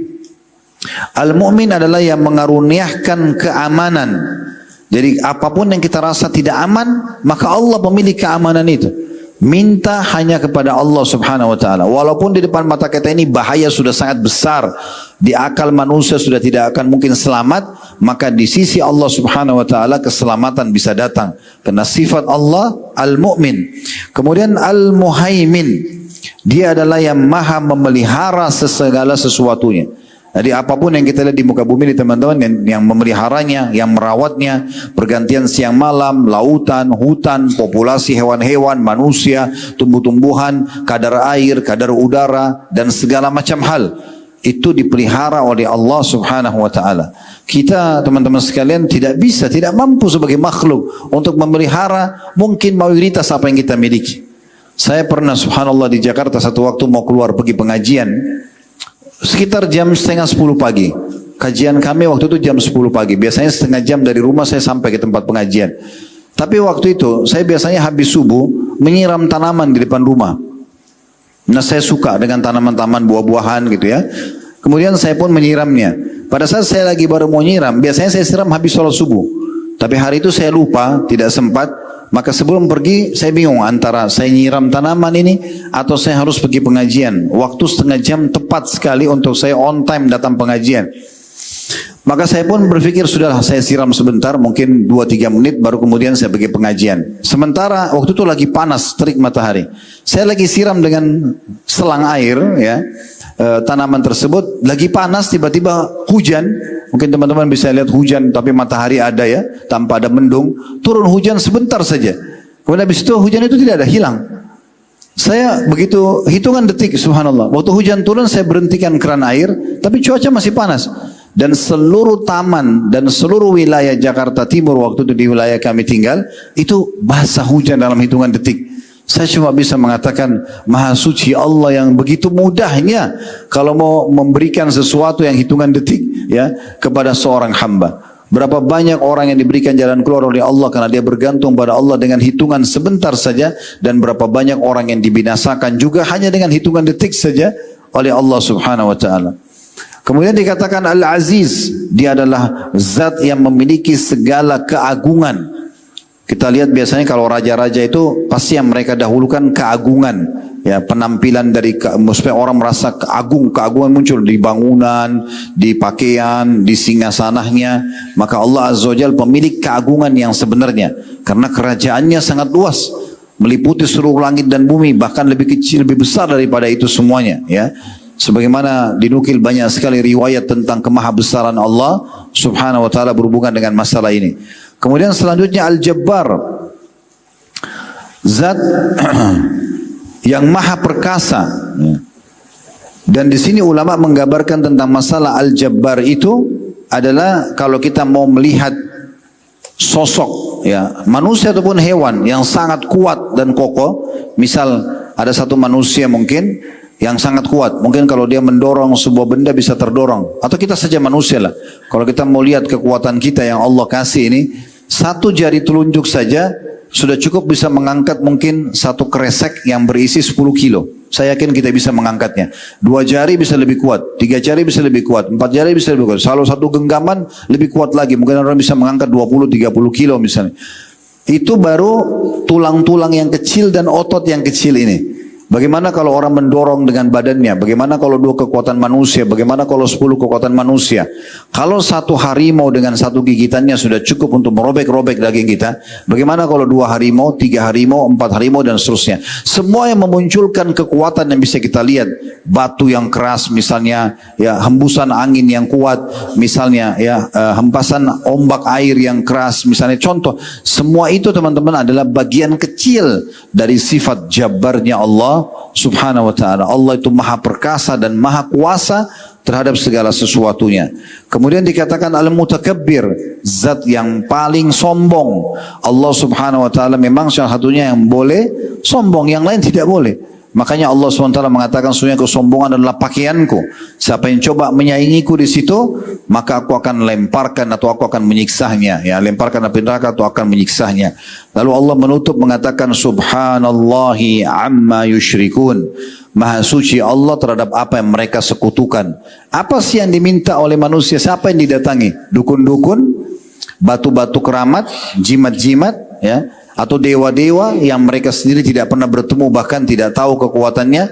Al-mu'min adalah yang mengaruniakan keamanan. Jadi apapun yang kita rasa tidak aman, maka Allah pemilik keamanan itu. Minta hanya kepada Allah subhanahu wa ta'ala. Walaupun di depan mata kita ini bahaya sudah sangat besar, di akal manusia sudah tidak akan mungkin selamat, maka di sisi Allah subhanahu wa ta'ala keselamatan bisa datang. Karena sifat Allah al-mu'min. Kemudian al-muhaimin, dia adalah yang maha memelihara segala sesuatunya. Jadi apapun yang kita lihat di muka bumi ini teman-teman, yang memeliharanya, yang merawatnya, pergantian siang malam, lautan, hutan, populasi hewan-hewan, manusia, tumbuh-tumbuhan, kadar air, kadar udara, dan segala macam hal, itu dipelihara oleh Allah subhanahu wa ta'ala. Kita teman-teman sekalian tidak bisa, tidak mampu sebagai makhluk untuk memelihara mungkin mayoritas apa yang kita miliki. Saya pernah subhanallah di Jakarta satu waktu mau keluar pergi pengajian, sekitar jam 9:30 pagi. Kajian kami waktu itu jam 10 pagi. Biasanya setengah jam dari rumah saya sampai ke tempat pengajian. Tapi waktu itu saya biasanya habis subuh menyiram tanaman di depan rumah. Nah, saya suka dengan tanaman-tanaman buah-buahan gitu ya. Kemudian saya pun menyiramnya. Pada saat saya lagi baru mau nyiram, biasanya saya siram habis sholat subuh. Tapi hari itu saya lupa, tidak sempat. Maka sebelum pergi saya bingung antara saya nyiram tanaman ini atau saya harus pergi pengajian. Waktu setengah jam tepat sekali untuk saya on time datang pengajian. Maka saya pun berpikir sudahlah saya siram sebentar, mungkin 2-3 menit baru kemudian saya pergi pengajian. Sementara waktu itu lagi panas terik matahari. Saya lagi siram dengan selang air ya. Tanaman tersebut lagi panas, tiba-tiba hujan. Mungkin teman-teman bisa lihat hujan tapi matahari ada ya, tanpa ada mendung. Turun hujan sebentar saja. Kemudian habis itu hujan itu tidak ada, hilang. Saya begitu hitungan detik, subhanallah. Waktu hujan turun saya berhentikan keran air, tapi cuaca masih panas. Dan seluruh taman dan seluruh wilayah Jakarta Timur waktu itu di wilayah kami tinggal, itu basah hujan dalam hitungan detik. Saya cuma bisa mengatakan Maha Suci Allah yang begitu mudahnya kalau mau memberikan sesuatu yang hitungan detik ya kepada seorang hamba. Berapa banyak orang yang diberikan jalan keluar oleh Allah karena dia bergantung pada Allah dengan hitungan sebentar saja, dan berapa banyak orang yang dibinasakan juga hanya dengan hitungan detik saja oleh Allah Subhanahu wa taala. Kemudian dikatakan Al-Aziz, dia adalah zat yang memiliki segala keagungan. Kita lihat biasanya kalau raja-raja itu pasti yang mereka dahulukan keagungan, ya penampilan dari supaya orang merasa keagungan muncul di bangunan, di pakaian, di singgasananya. Maka Allah Azza wa Jalla pemilik keagungan yang sebenarnya, karena kerajaannya sangat luas, meliputi seluruh langit dan bumi, bahkan lebih kecil, lebih besar daripada itu semuanya, ya. Sebagaimana dinukil banyak sekali riwayat tentang kemahabesaran Allah Subhanahu wa taala berhubungan dengan masalah ini. Kemudian selanjutnya Al-Jabbar, zat yang maha perkasa. Dan di sini ulama menggambarkan tentang masalah Al-Jabbar itu adalah kalau kita mau melihat sosok ya manusia ataupun hewan yang sangat kuat dan kokoh. Misal ada satu manusia mungkin yang sangat kuat, mungkin kalau dia mendorong sebuah benda bisa terdorong, atau kita saja manusia lah. Kalau kita mau lihat kekuatan kita yang Allah kasih ini, satu jari telunjuk saja sudah cukup bisa mengangkat mungkin satu kresek yang berisi 10 kilo. Saya yakin kita bisa mengangkatnya. 2 jari bisa lebih kuat, 3 jari bisa lebih kuat, 4 jari bisa lebih kuat. Kalau satu genggaman lebih kuat lagi, mungkin orang bisa mengangkat 20-30 kilo misalnya. Itu baru tulang-tulang yang kecil dan otot yang kecil ini. Bagaimana kalau orang mendorong dengan badannya? Bagaimana kalau 2 kekuatan manusia? Bagaimana kalau 10 kekuatan manusia? Kalau satu harimau dengan satu gigitannya sudah cukup untuk merobek-robek daging kita, bagaimana kalau 2 harimau, 3 harimau, 4 harimau dan seterusnya? Semua yang memunculkan kekuatan yang bisa kita lihat, batu yang keras misalnya, ya hembusan angin yang kuat, misalnya ya hempasan ombak air yang keras, misalnya contoh, semua itu teman-teman adalah bagian kecil dari sifat Jabbarnya Allah Subhanahu wa ta'ala. Allah itu maha perkasa dan maha kuasa terhadap segala sesuatunya. Kemudian dikatakan Al-Mutakabbir, zat yang paling sombong. Allah Subhanahu wa ta'ala memang salah satunya yang boleh sombong, yang lain tidak boleh. Makanya Allah SWT mengatakan sesungguhnya kesombongan adalah pakaianku. Siapa yang coba menyaingiku di situ, maka aku akan lemparkan atau aku akan menyiksanya. Ya, lemparkan api neraka atau akan menyiksanya. Lalu Allah menutup mengatakan Subhanallahi amma yusyrikun. Maha suci Allah terhadap apa yang mereka sekutukan. Apa sih yang diminta oleh manusia? Siapa yang didatangi? Dukun-dukun, batu-batu keramat, jimat-jimat, ya, atau dewa-dewa yang mereka sendiri tidak pernah bertemu, bahkan tidak tahu kekuatannya.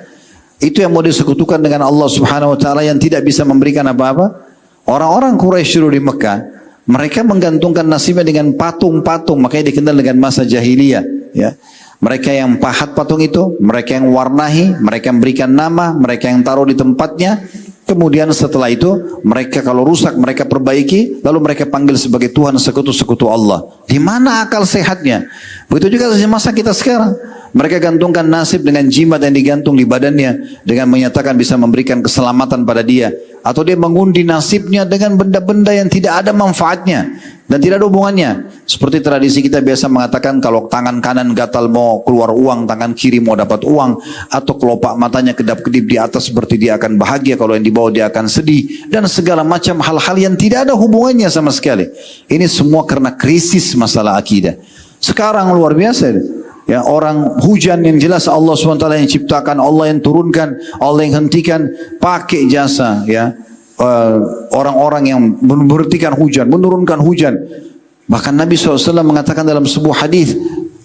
Itu yang mau disekutukan dengan Allah Subhanahu wa ta'ala yang tidak bisa memberikan apa-apa. Orang-orang Quraisy dulu di Mekah, mereka menggantungkan nasibnya dengan patung-patung, makanya dikenal dengan masa jahiliyah, ya. Mereka yang pahat patung itu, mereka yang warnahi, mereka yang berikan nama, mereka yang taruh di tempatnya. Kemudian setelah itu mereka kalau rusak mereka perbaiki, lalu mereka panggil sebagai Tuhan sekutu-sekutu Allah. Di mana akal sehatnya? Begitu juga masa kita sekarang. Mereka gantungkan nasib dengan jimat yang digantung di badannya dengan menyatakan bisa memberikan keselamatan pada dia, atau dia mengundi nasibnya dengan benda-benda yang tidak ada manfaatnya dan tidak ada hubungannya. Seperti tradisi kita biasa mengatakan kalau tangan kanan gatal mau keluar uang, tangan kiri mau dapat uang, atau kelopak matanya kedap-kedip di atas seperti dia akan bahagia, kalau yang di bawah dia akan sedih, dan segala macam hal-hal yang tidak ada hubungannya sama sekali. Ini semua karena krisis masalah akidah. Sekarang luar biasa. Ya, orang hujan yang jelas Allah SWT yang ciptakan, Allah yang turunkan, Allah yang hentikan, pakai jasa ya orang-orang yang memberhentikan hujan, menurunkan hujan. Bahkan Nabi SAW mengatakan dalam sebuah hadis,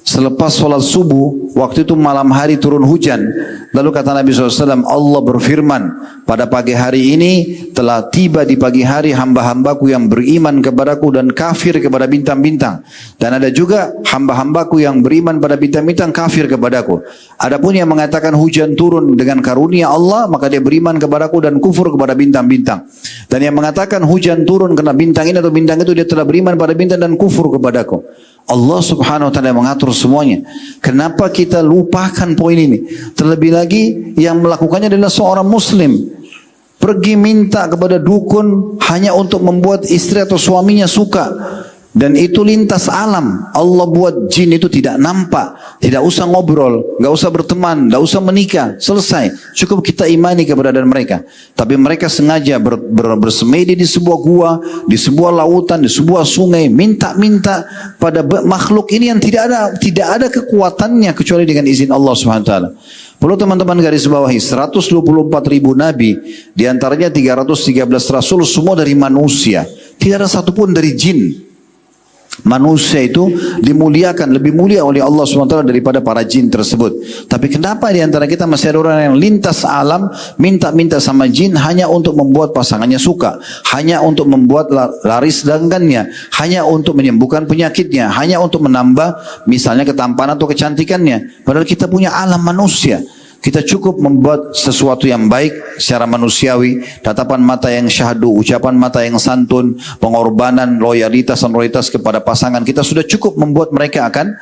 selepas sholat subuh, waktu itu malam hari turun hujan. Lalu kata Nabi SAW, Allah berfirman, pada pagi hari ini telah tiba di pagi hari hamba-hambaku yang beriman kepadaku dan kafir kepada bintang-bintang. Dan ada juga hamba-hambaku yang beriman pada bintang-bintang, kafir kepadaku. Adapun yang mengatakan hujan turun dengan karunia Allah, maka dia beriman kepadaku dan kufur kepada bintang-bintang. Dan yang mengatakan hujan turun karena bintang ini atau bintang itu, dia telah beriman pada bintang dan kufur kepadaku. Allah Subhanahu wa ta'ala mengatur semuanya. Kenapa kita lupakan poin ini? Terlebih lagi yang melakukannya adalah seorang muslim. Pergi minta kepada dukun hanya untuk membuat istri atau suaminya suka. Dan itu lintas alam. Allah buat jin itu tidak nampak, tidak usah ngobrol, nggak usah berteman, nggak usah menikah, selesai. Cukup kita imani keberadaan mereka. Tapi mereka sengaja bersemedi di sebuah gua, di sebuah lautan, di sebuah sungai, minta-minta pada makhluk ini yang tidak ada kekuatannya kecuali dengan izin Allah Subhanahu wa taala. Perlu teman-teman garis bawahi, 124.000 nabi, diantaranya 313 rasul, semua dari manusia. Tidak ada satupun dari jin. Manusia itu dimuliakan, lebih mulia oleh Allah SWT daripada para jin tersebut. Tapi kenapa di antara kita masih ada orang yang lintas alam minta-minta sama jin hanya untuk membuat pasangannya suka, hanya untuk membuat laris dagangannya, hanya untuk menyembuhkan penyakitnya, hanya untuk menambah misalnya ketampanan atau kecantikannya. Padahal kita punya alam manusia. Kita cukup membuat sesuatu yang baik secara manusiawi, tatapan mata yang syahdu, ucapan mata yang santun, pengorbanan, loyalitas kepada pasangan. Kita sudah cukup membuat mereka akan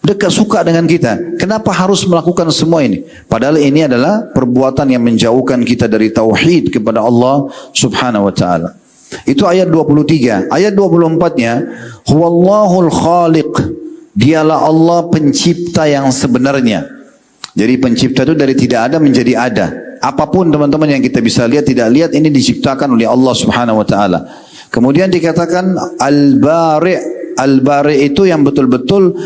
dekat, suka dengan kita. Kenapa harus melakukan semua ini? Padahal ini adalah perbuatan yang menjauhkan kita dari tauhid kepada Allah Subhanahu wa ta'ala. Itu ayat 23. Ayat 24-nya, Huwallahul Khaliq. Dialah Allah pencipta yang sebenarnya. Jadi pencipta itu dari tidak ada menjadi ada. Apapun teman-teman yang kita bisa lihat, tidak lihat, ini diciptakan oleh Allah Subhanahu wa ta'ala. Kemudian dikatakan Al-Bari'. Al-Bari' itu yang betul-betul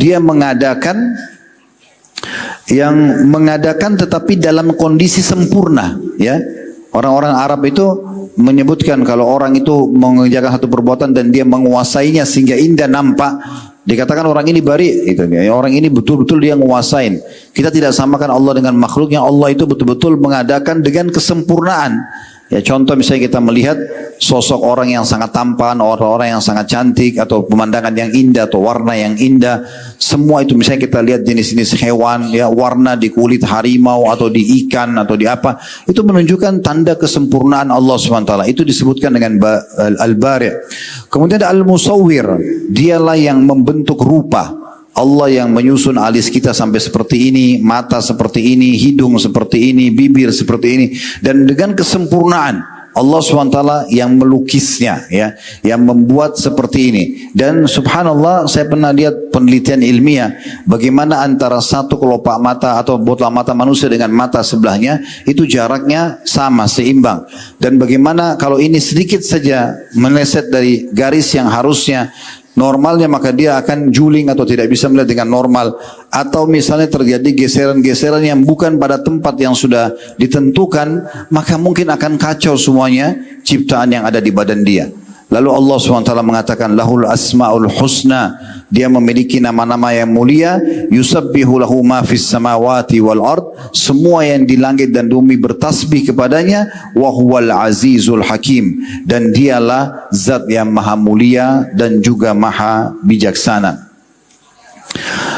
dia mengadakan tetapi dalam kondisi sempurna, ya. Orang-orang Arab itu menyebutkan kalau orang itu mengerjakan satu perbuatan dan dia menguasainya sehingga indah nampak, dikatakan orang ini bari, gitu. Orang ini betul-betul dia menguasain. Kita tidak samakan Allah dengan makhluknya. Allah itu betul-betul mengadakan dengan kesempurnaan. Ya, contoh misalnya kita melihat sosok orang yang sangat tampan, orang-orang yang sangat cantik, atau pemandangan yang indah, atau warna yang indah. Semua itu misalnya kita lihat jenis-jenis hewan, ya, warna di kulit harimau atau di ikan atau di apa, itu menunjukkan tanda kesempurnaan Allah SWT. Itu disebutkan dengan Al-Bari'. Kemudian ada Al-Musawwir, dialah yang membentuk rupa. Allah yang menyusun alis kita sampai seperti ini, mata seperti ini, hidung seperti ini, bibir seperti ini, dan dengan kesempurnaan Allah SWT yang melukisnya, ya, yang membuat seperti ini. Dan subhanallah, saya pernah lihat penelitian ilmiah bagaimana antara satu kelopak mata atau bola mata manusia dengan mata sebelahnya itu jaraknya sama, seimbang. Dan bagaimana kalau ini sedikit saja meleset dari garis yang harusnya normalnya, maka dia akan juling atau tidak bisa melihat dengan normal. Atau misalnya terjadi geseran-geseran yang bukan pada tempat yang sudah ditentukan, maka mungkin akan kacau semuanya ciptaan yang ada di badan dia. Lalu Allah SWT mengatakan lahul asma'ul husna, dia memiliki nama-nama yang mulia, yusabbihu lahu ma fis samawati wal ard, semua yang di langit dan bumi bertasbih kepadanya, wa huwal azizul hakim, dan dialah zat yang maha mulia dan juga maha bijaksana.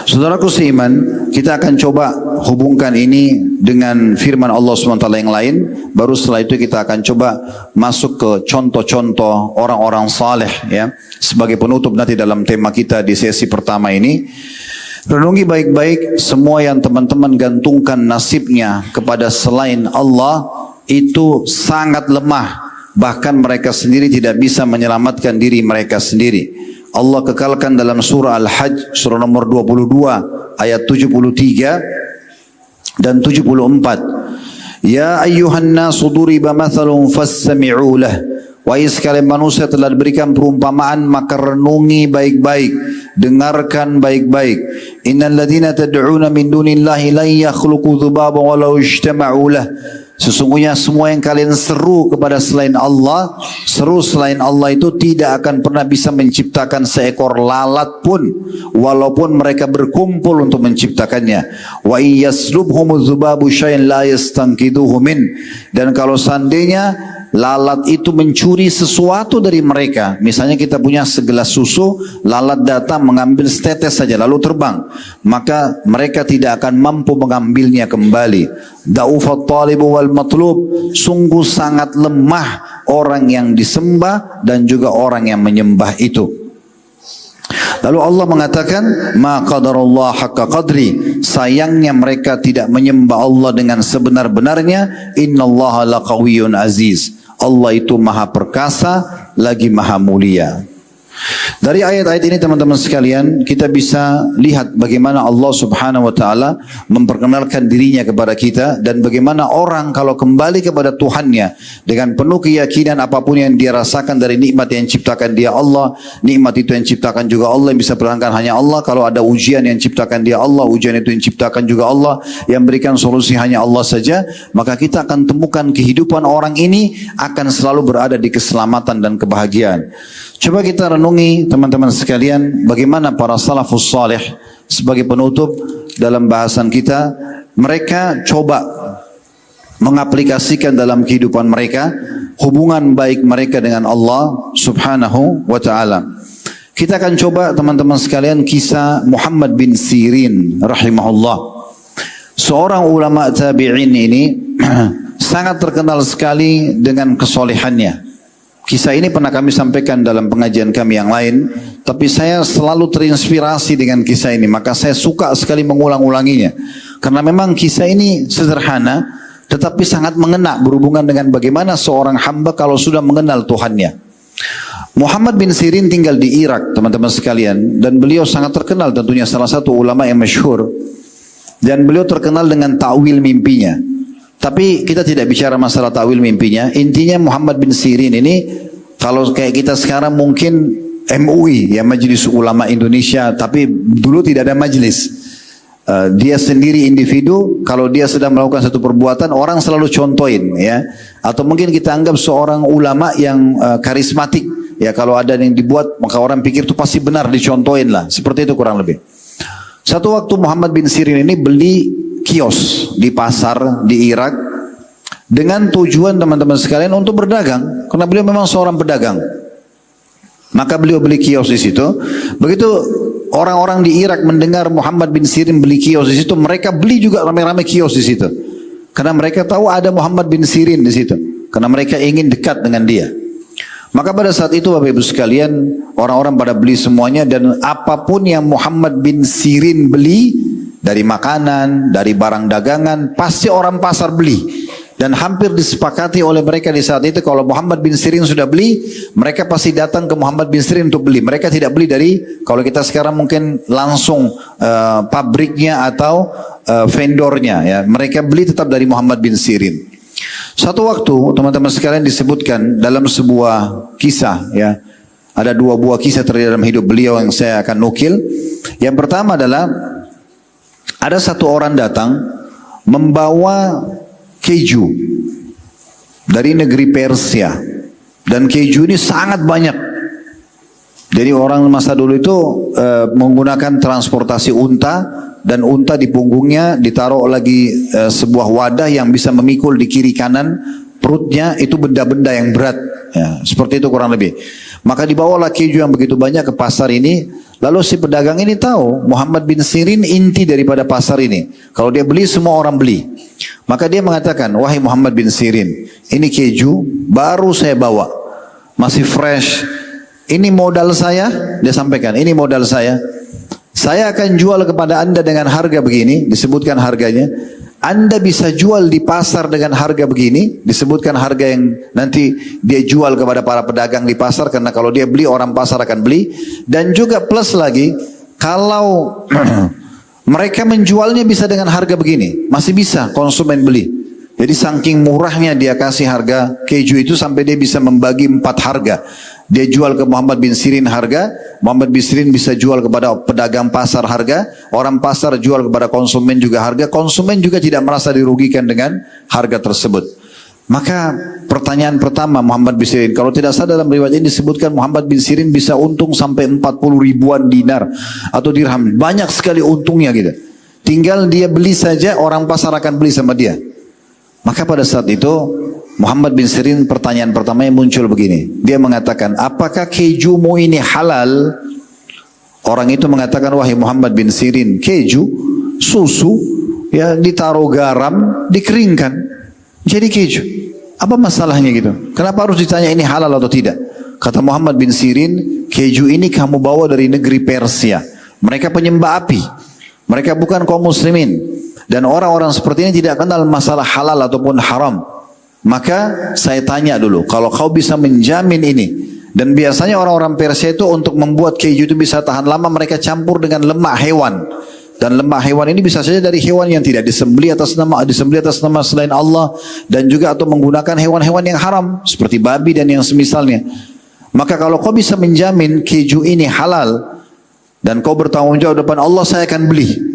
Saudaraku seiman, kita akan coba hubungkan ini dengan firman Allah SWT yang lain. Baru setelah itu kita akan coba masuk ke contoh-contoh orang-orang saleh, ya, sebagai penutup nanti dalam tema kita di sesi pertama ini. Renungi baik-baik, semua yang teman-teman gantungkan nasibnya kepada selain Allah itu sangat lemah. Bahkan mereka sendiri tidak bisa menyelamatkan diri mereka sendiri. Allah kekalkan dalam surah Al-Hajj, surah nomor 22, ayat 73 dan 74. Ya ayyuhan nasu duriba mathalun fassami'u lah. Wahai sekalian manusia, telah diberikan perumpamaan, maka renungi baik-baik. dengarkan baik-baik. Innal ladzina tad'una min dunillahi la yakhluqu dzubaban walau ijtama'u lah. Sesungguhnya semua yang kalian seru kepada selain Allah, seru selain Allah itu tidak akan pernah bisa menciptakan seekor lalat pun, walaupun mereka berkumpul untuk menciptakannya. Wa iyaslubhumudz dzubabu syai'an la yastanqidhuhu min. Dan kalau seandainya lalat itu mencuri sesuatu dari mereka, misalnya kita punya segelas susu, lalat datang mengambil setetes saja lalu terbang, maka mereka tidak akan mampu mengambilnya kembali. Da'ufat talibu wal matlub, sungguh sangat lemah orang yang disembah dan juga orang yang menyembah itu. Lalu Allah mengatakan, ma qadarullah haqqa qadri, sayangnya mereka tidak menyembah Allah dengan sebenar-benarnya. Innallaha laqawiyyun aziz, Allah itu maha perkasa lagi maha mulia. Dari ayat-ayat ini teman-teman sekalian, kita bisa lihat bagaimana Allah subhanahu wa ta'ala memperkenalkan dirinya kepada kita, dan bagaimana orang kalau kembali kepada Tuhannya dengan penuh keyakinan apapun yang dia rasakan dari nikmat yang ciptakan dia Allah, nikmat itu yang ciptakan juga Allah, yang bisa perangkan hanya Allah. Kalau ada ujian yang ciptakan dia Allah, ujian itu yang ciptakan juga Allah, yang berikan solusi hanya Allah saja, maka kita akan temukan kehidupan orang ini akan selalu berada di keselamatan dan kebahagiaan. Coba kita renungi teman-teman sekalian bagaimana para salafus salih sebagai penutup dalam bahasan kita, mereka coba mengaplikasikan dalam kehidupan mereka hubungan baik mereka dengan Allah subhanahu wa ta'ala. Kita akan coba teman-teman sekalian kisah Muhammad bin Sirin rahimahullah. Seorang ulama tabi'in ini sangat terkenal sekali dengan kesolehannya. Kisah ini pernah kami sampaikan dalam pengajian kami yang lain, tapi saya selalu terinspirasi dengan kisah ini, maka saya suka sekali mengulang-ulanginya. Karena memang kisah ini sederhana, tetapi sangat mengena berhubungan dengan bagaimana seorang hamba kalau sudah mengenal Tuhannya. Muhammad bin Sirin tinggal di Irak, teman-teman sekalian, dan beliau sangat terkenal, tentunya salah satu ulama yang masyhur, dan beliau terkenal dengan ta'wil mimpinya. Tapi kita tidak bicara masalah ta'wil mimpinya. Intinya Muhammad bin Sirin ini, kalau kayak kita sekarang mungkin MUI, ya Majelis Ulama Indonesia, tapi dulu tidak ada majelis. Dia sendiri individu, kalau dia sedang melakukan satu perbuatan, orang selalu contohin, ya. Atau mungkin kita anggap seorang ulama yang karismatik, ya, kalau ada yang dibuat, maka orang pikir itu pasti benar, dicontohin lah. Seperti itu kurang lebih. Satu waktu Muhammad bin Sirin ini beli kios di pasar di Irak dengan tujuan teman-teman sekalian untuk berdagang, karena beliau memang seorang pedagang. Maka beliau beli kios di situ. Begitu orang-orang di Irak mendengar Muhammad bin Sirin beli kios di situ, mereka beli juga rame-rame kios di situ, karena mereka tahu ada Muhammad bin Sirin di situ, karena mereka ingin dekat dengan dia. Maka pada saat itu Bapak Ibu sekalian, orang-orang pada beli semuanya, dan apapun yang Muhammad bin Sirin beli, dari makanan, dari barang dagangan, pasti orang pasar beli. Dan hampir disepakati oleh mereka di saat itu, kalau Muhammad bin Sirin sudah beli, mereka pasti datang ke Muhammad bin Sirin untuk beli. Mereka tidak beli dari, kalau kita sekarang mungkin langsung pabriknya atau vendornya, ya. Mereka beli tetap dari Muhammad bin Sirin. Satu waktu teman-teman sekalian disebutkan dalam sebuah kisah, ya, ada dua buah kisah terjadi dalam hidup beliau yang saya akan nukil. Yang pertama adalah ada satu orang datang membawa keju dari negeri Persia, dan keju ini sangat banyak. Jadi orang masa dulu itu menggunakan transportasi unta, dan unta di punggungnya ditaruh lagi sebuah wadah yang bisa memikul di kiri kanan perutnya, itu benda-benda yang berat, ya, seperti itu kurang lebih. Maka dibawalah keju yang begitu banyak ke pasar ini. Lalu si pedagang ini tahu Muhammad bin Sirin inti daripada pasar ini. Kalau dia beli, semua orang beli. Maka dia mengatakan, wahai Muhammad bin Sirin, ini keju baru saya bawa, masih fresh. Ini modal saya, dia sampaikan, ini modal saya. Saya akan jual kepada Anda dengan harga begini, disebutkan harganya. Anda bisa jual di pasar dengan harga begini, disebutkan harga yang nanti dia jual kepada para pedagang di pasar, karena kalau dia beli, orang pasar akan beli. Dan juga plus lagi, kalau mereka menjualnya bisa dengan harga begini, masih bisa konsumen beli. Jadi saking murahnya dia kasih harga keju itu, sampai dia bisa membagi 4 harga. Dia jual ke Muhammad bin Sirin harga, Muhammad bin Sirin bisa jual kepada pedagang pasar harga, orang pasar jual kepada konsumen juga harga, konsumen juga tidak merasa dirugikan dengan harga tersebut. Maka pertanyaan pertama Muhammad bin Sirin, kalau tidak salah dalam riwayat ini disebutkan Muhammad bin Sirin bisa untung sampai 40 ribuan dinar atau dirham, banyak sekali untungnya gitu. Tinggal dia beli saja, orang pasar akan beli sama dia. Maka pada saat itu Muhammad bin Sirin pertanyaan pertama yang muncul begini. Dia mengatakan, apakah kejumu ini halal? Orang itu mengatakan, wahai Muhammad bin Sirin, keju, susu, ya ditaruh garam, dikeringkan, jadi keju. Apa masalahnya gitu? Kenapa harus ditanya ini halal atau tidak? Kata Muhammad bin Sirin, keju ini kamu bawa dari negeri Persia. Mereka penyembah api. Mereka bukan kaum muslimin. Dan orang-orang seperti ini tidak kenal masalah halal ataupun haram. Maka saya tanya dulu, kalau kau bisa menjamin ini, dan biasanya orang-orang Persia itu untuk membuat keju itu bisa tahan lama, mereka campur dengan lemak hewan. Dan lemak hewan ini bisa saja dari hewan yang tidak disembelih atas nama selain Allah, dan juga atau menggunakan hewan-hewan yang haram seperti babi dan yang semisalnya. Maka kalau kau bisa menjamin keju ini halal dan kau bertanggung jawab depan Allah, saya akan beli.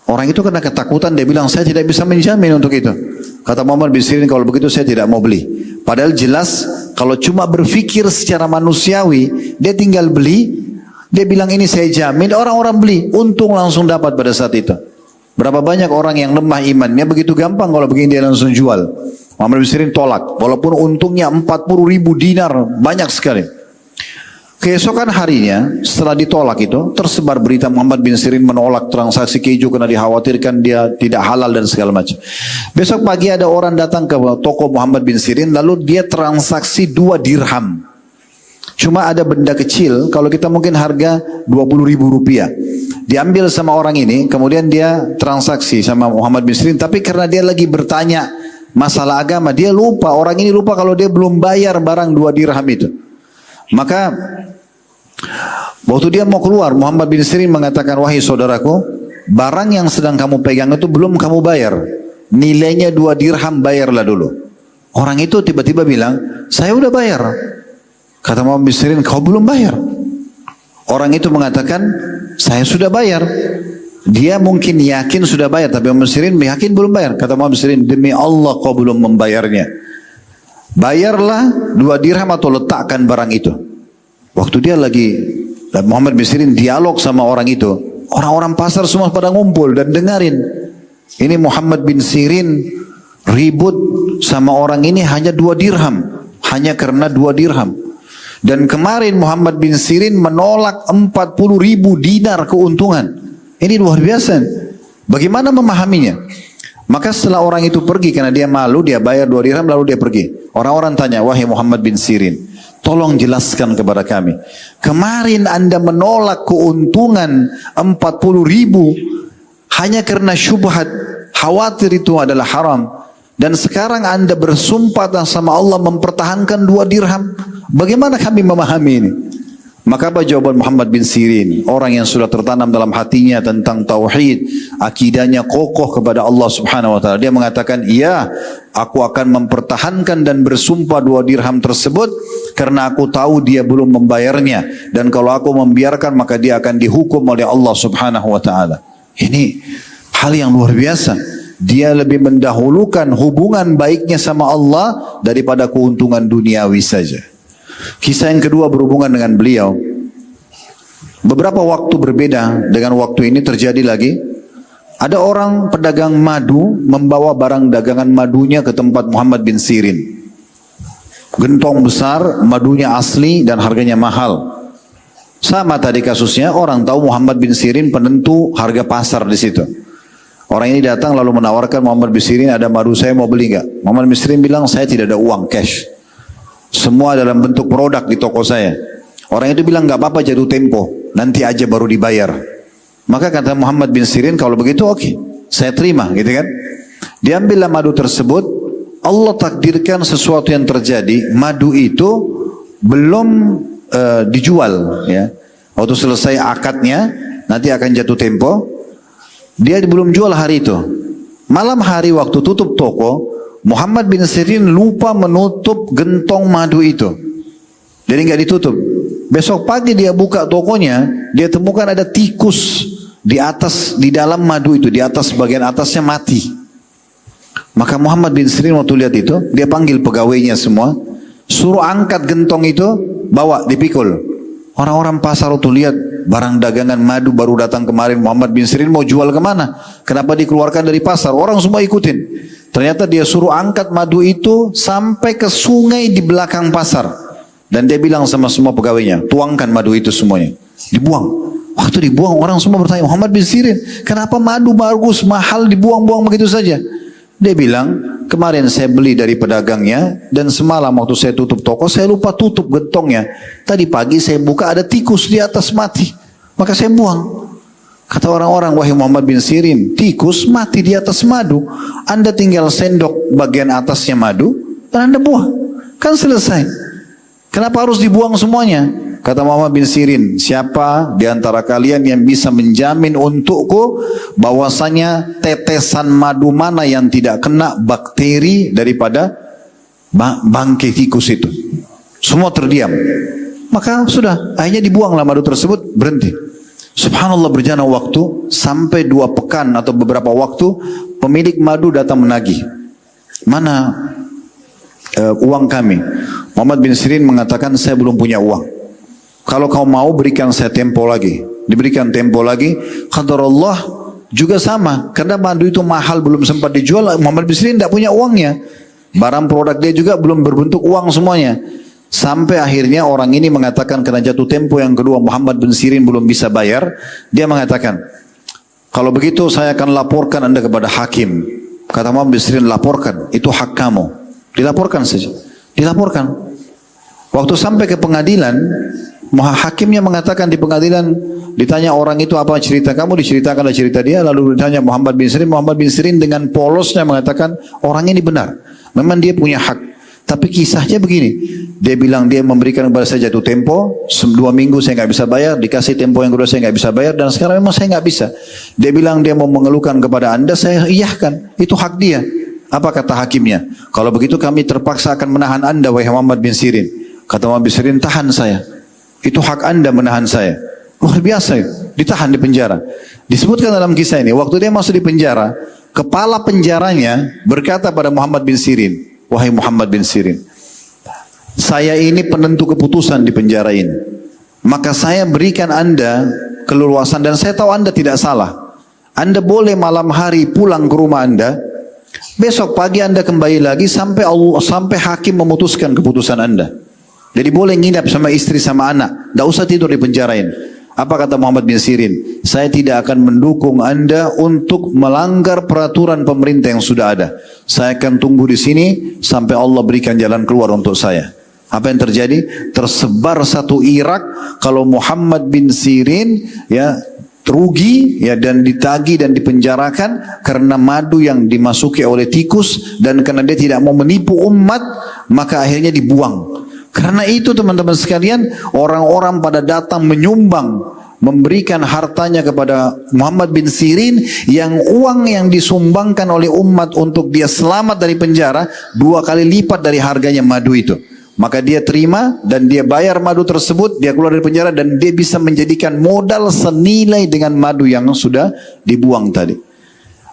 Orang itu kena ketakutan, dia bilang saya tidak bisa menjamin untuk itu. Kata Muhammad bin Sirin, kalau begitu saya tidak mau beli. Padahal jelas kalau cuma berpikir secara manusiawi, dia tinggal beli, dia bilang ini saya jamin, orang-orang beli, untung langsung dapat pada saat itu. Berapa banyak orang yang lemah imannya, begitu gampang kalau begini dia langsung jual. Muhammad bin Sirin tolak, walaupun untungnya 40 ribu dinar, banyak sekali. Keesokan harinya setelah ditolak itu tersebar berita Muhammad bin Sirin menolak transaksi keju karena dikhawatirkan dia tidak halal dan segala macam. Besok pagi ada orang datang ke toko Muhammad bin Sirin, lalu dia transaksi 2 dirham. Cuma ada benda kecil, kalau kita mungkin harga 20 ribu rupiah. Diambil sama orang ini, kemudian dia transaksi sama Muhammad bin Sirin, tapi karena dia lagi bertanya masalah agama, dia lupa, orang ini lupa kalau dia belum bayar barang 2 dirham itu. Maka waktu dia mau keluar, Muhammad bin Sirin mengatakan, wahai saudaraku, barang yang sedang kamu pegang itu belum kamu bayar, nilainya 2 dirham, bayarlah dulu. Orang itu tiba-tiba bilang, saya udah bayar. Kata Muhammad bin Sirin, kau belum bayar. Orang itu mengatakan, saya sudah bayar. Dia mungkin yakin sudah bayar, tapi Muhammad bin Sirin yakin belum bayar. Kata Muhammad bin Sirin, demi Allah kau belum membayarnya. Bayarlah 2 dirham atau letakkan barang itu. Waktu dia lagi, Muhammad bin Sirin dialog sama orang itu, orang-orang pasar semua pada ngumpul dan dengarin. Ini Muhammad bin Sirin ribut sama orang ini hanya 2 dirham, hanya karena 2 dirham. Dan kemarin Muhammad bin Sirin menolak 40 ribu dinar keuntungan. Ini luar biasa. Bagaimana memahaminya? Maka setelah orang itu pergi, karena dia malu, dia bayar 2 dirham lalu dia pergi. Orang-orang tanya, wahai Muhammad bin Sirin, tolong jelaskan kepada kami. Kemarin Anda menolak keuntungan 40 ribu hanya karena syubhat, khawatir itu adalah haram. Dan sekarang Anda bersumpah sama Allah mempertahankan 2 dirham. Bagaimana kami memahami ini? Maka apa jawaban Muhammad bin Sirin? Orang yang sudah tertanam dalam hatinya tentang tauhid, akidahnya kokoh kepada Allah Subhanahu wa taala. Dia mengatakan, "Iya, aku akan mempertahankan dan bersumpah 2 dirham tersebut karena aku tahu dia belum membayarnya, dan kalau aku membiarkan maka dia akan dihukum oleh Allah Subhanahu wa taala." Ini hal yang luar biasa. Dia lebih mendahulukan hubungan baiknya sama Allah daripada keuntungan duniawi saja. Kisah yang kedua berhubungan dengan beliau. Beberapa waktu berbeda dengan waktu ini terjadi lagi. Ada orang pedagang madu membawa barang dagangan madunya ke tempat Muhammad bin Sirin. Gentong besar, madunya asli dan harganya mahal. Sama tadi kasusnya, orang tahu Muhammad bin Sirin penentu harga pasar di situ. Orang ini datang lalu menawarkan Muhammad bin Sirin, ada madu saya mau beli enggak? Muhammad bin Sirin bilang, saya tidak ada uang cash. Semua dalam bentuk produk di toko saya. Orang itu bilang, enggak apa-apa, jatuh tempo, nanti aja baru dibayar. Maka kata Muhammad bin Sirin, kalau begitu oke, saya terima, gitu kan. Diambillah madu tersebut. Allah takdirkan sesuatu yang terjadi, madu itu belum dijual, ya. Waktu selesai akadnya, nanti akan jatuh tempo, dia belum jual hari itu. Malam hari waktu tutup toko, Muhammad bin Sirin lupa menutup gentong madu itu. Dia Jadi nggak ditutup. Besok pagi dia buka tokonya, dia temukan ada tikus di atas, di dalam madu itu, di atas bagian atasnya mati. Maka Muhammad bin Sirin waktu lihat itu, dia panggil pegawainya semua, suruh angkat gentong itu, bawa dipikul. Orang-orang pasar itu lihat barang dagangan madu baru datang kemarin, Muhammad bin Sirin mau jual kemana? Kenapa dikeluarkan dari pasar? Orang semua ikutin. Ternyata dia suruh angkat madu itu sampai ke sungai di belakang pasar. Dan dia bilang sama semua pegawainya, tuangkan madu itu semuanya. Dibuang. Waktu dibuang orang semua bertanya, Muhammad bin Sirin, kenapa madu bagus, mahal dibuang-buang begitu saja? Dia bilang, kemarin saya beli dari pedagangnya, dan semalam waktu saya tutup toko, saya lupa tutup gentongnya. Tadi pagi saya buka ada tikus di atas mati. Maka saya buang. Kata orang-orang, wahai Muhammad bin Sirin, tikus mati di atas madu. Anda tinggal sendok bagian atasnya madu, dan Anda buang. Kan selesai. Kenapa harus dibuang semuanya? Kata Muhammad bin Sirin, siapa di antara kalian yang bisa menjamin untukku bahwasanya tetesan madu mana yang tidak kena bakteri daripada bangkai tikus itu? Semua terdiam. Maka sudah, akhirnya dibuanglah madu tersebut, berhenti. Subhanallah, berjalan waktu sampai 2 pekan atau beberapa waktu, pemilik madu datang menagih. Mana uang kami? Muhammad bin Sirin mengatakan, saya belum punya uang. Kalau kau mau berikan saya tempo lagi. Diberikan tempo lagi. Qadarullah juga sama. Karena madu itu mahal, belum sempat dijual. Muhammad bin Sirin tidak punya uangnya. Barang produk dia juga belum berbentuk uang semuanya. Sampai akhirnya orang ini mengatakan, karena jatuh tempo yang kedua Muhammad bin Sirin belum bisa bayar. Dia mengatakan, kalau begitu saya akan laporkan Anda kepada hakim. Kata Muhammad bin Sirin, laporkan. Itu hak kamu. Dilaporkan saja. Dilaporkan. Waktu sampai ke pengadilan, hakimnya mengatakan di pengadilan, ditanya orang itu apa cerita kamu, diceritakanlah cerita dia, lalu ditanya Muhammad bin Sirin dengan polosnya mengatakan, orang ini benar, memang dia punya hak, tapi kisahnya begini, dia bilang dia memberikan kepada saya jatuh tempo, 2 minggu saya nggak bisa bayar, dikasih tempo yang kedua saya nggak bisa bayar, dan sekarang memang saya nggak bisa. Dia bilang dia mau mengeluhkan kepada Anda, saya iyahkan, itu hak dia. Apa kata hakimnya? Kalau begitu kami terpaksa akan menahan Anda, wahai Muhammad bin Sirin. Kata Muhammad bin Sirin, tahan saya. Itu hak Anda menahan saya. Luar biasa, ditahan di penjara. Disebutkan dalam kisah ini, waktu dia masuk di penjara, kepala penjaranya berkata pada Muhammad bin Sirin, wahai Muhammad bin Sirin, saya ini penentu keputusan di penjara ini. Maka saya berikan Anda keleluasan, dan saya tahu Anda tidak salah. Anda boleh malam hari pulang ke rumah Anda, besok pagi Anda kembali lagi sampai hakim memutuskan keputusan Anda. Jadi boleh nginap sama istri sama anak, tidak usah tidur di penjarain. Apa kata Muhammad bin Sirin? Saya tidak akan mendukung Anda untuk melanggar peraturan pemerintah yang sudah ada. Saya akan tunggu di sini sampai Allah berikan jalan keluar untuk saya. Apa yang terjadi? Tersebar satu Irak kalau Muhammad bin Sirin ya rugi ya, dan ditagi dan dipenjarakan karena madu yang dimasuki oleh tikus, dan karena dia tidak mau menipu umat, maka akhirnya dibuang. Karena itu teman-teman sekalian, orang-orang pada datang menyumbang, memberikan hartanya kepada Muhammad bin Sirin, yang uang yang disumbangkan oleh umat untuk dia selamat dari penjara 2 kali lipat dari harganya madu itu. Maka dia terima dan dia bayar madu tersebut, dia keluar dari penjara dan dia bisa menjadikan modal senilai dengan madu yang sudah dibuang tadi.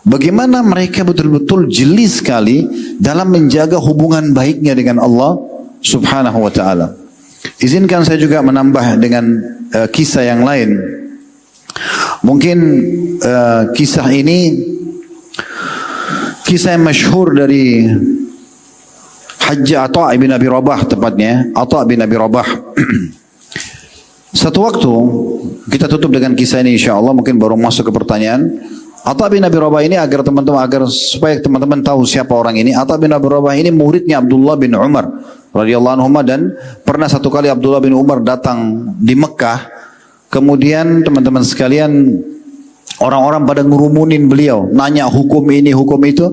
Bagaimana mereka betul-betul jeli sekali dalam menjaga hubungan baiknya dengan Allah Subhanahu wa ta'ala. Izinkan saya juga menambah dengan kisah yang lain. Mungkin kisah ini kisah yang masyhur dari Haji Atha bin Abi Rabah, tepatnya Atha bin Abi Rabah. Satu waktu kita tutup dengan kisah ini insyaallah, mungkin baru masuk ke pertanyaan. Atha bin Abi Rabah ini agar supaya teman-teman tahu siapa orang ini. Atha bin Abi Rabah ini muridnya Abdullah bin Umar radhiyallahu anhu, dan pernah satu kali Abdullah bin Umar datang di Mekah. Kemudian teman-teman sekalian, orang-orang pada ngurumunin beliau, nanya hukum ini, hukum itu.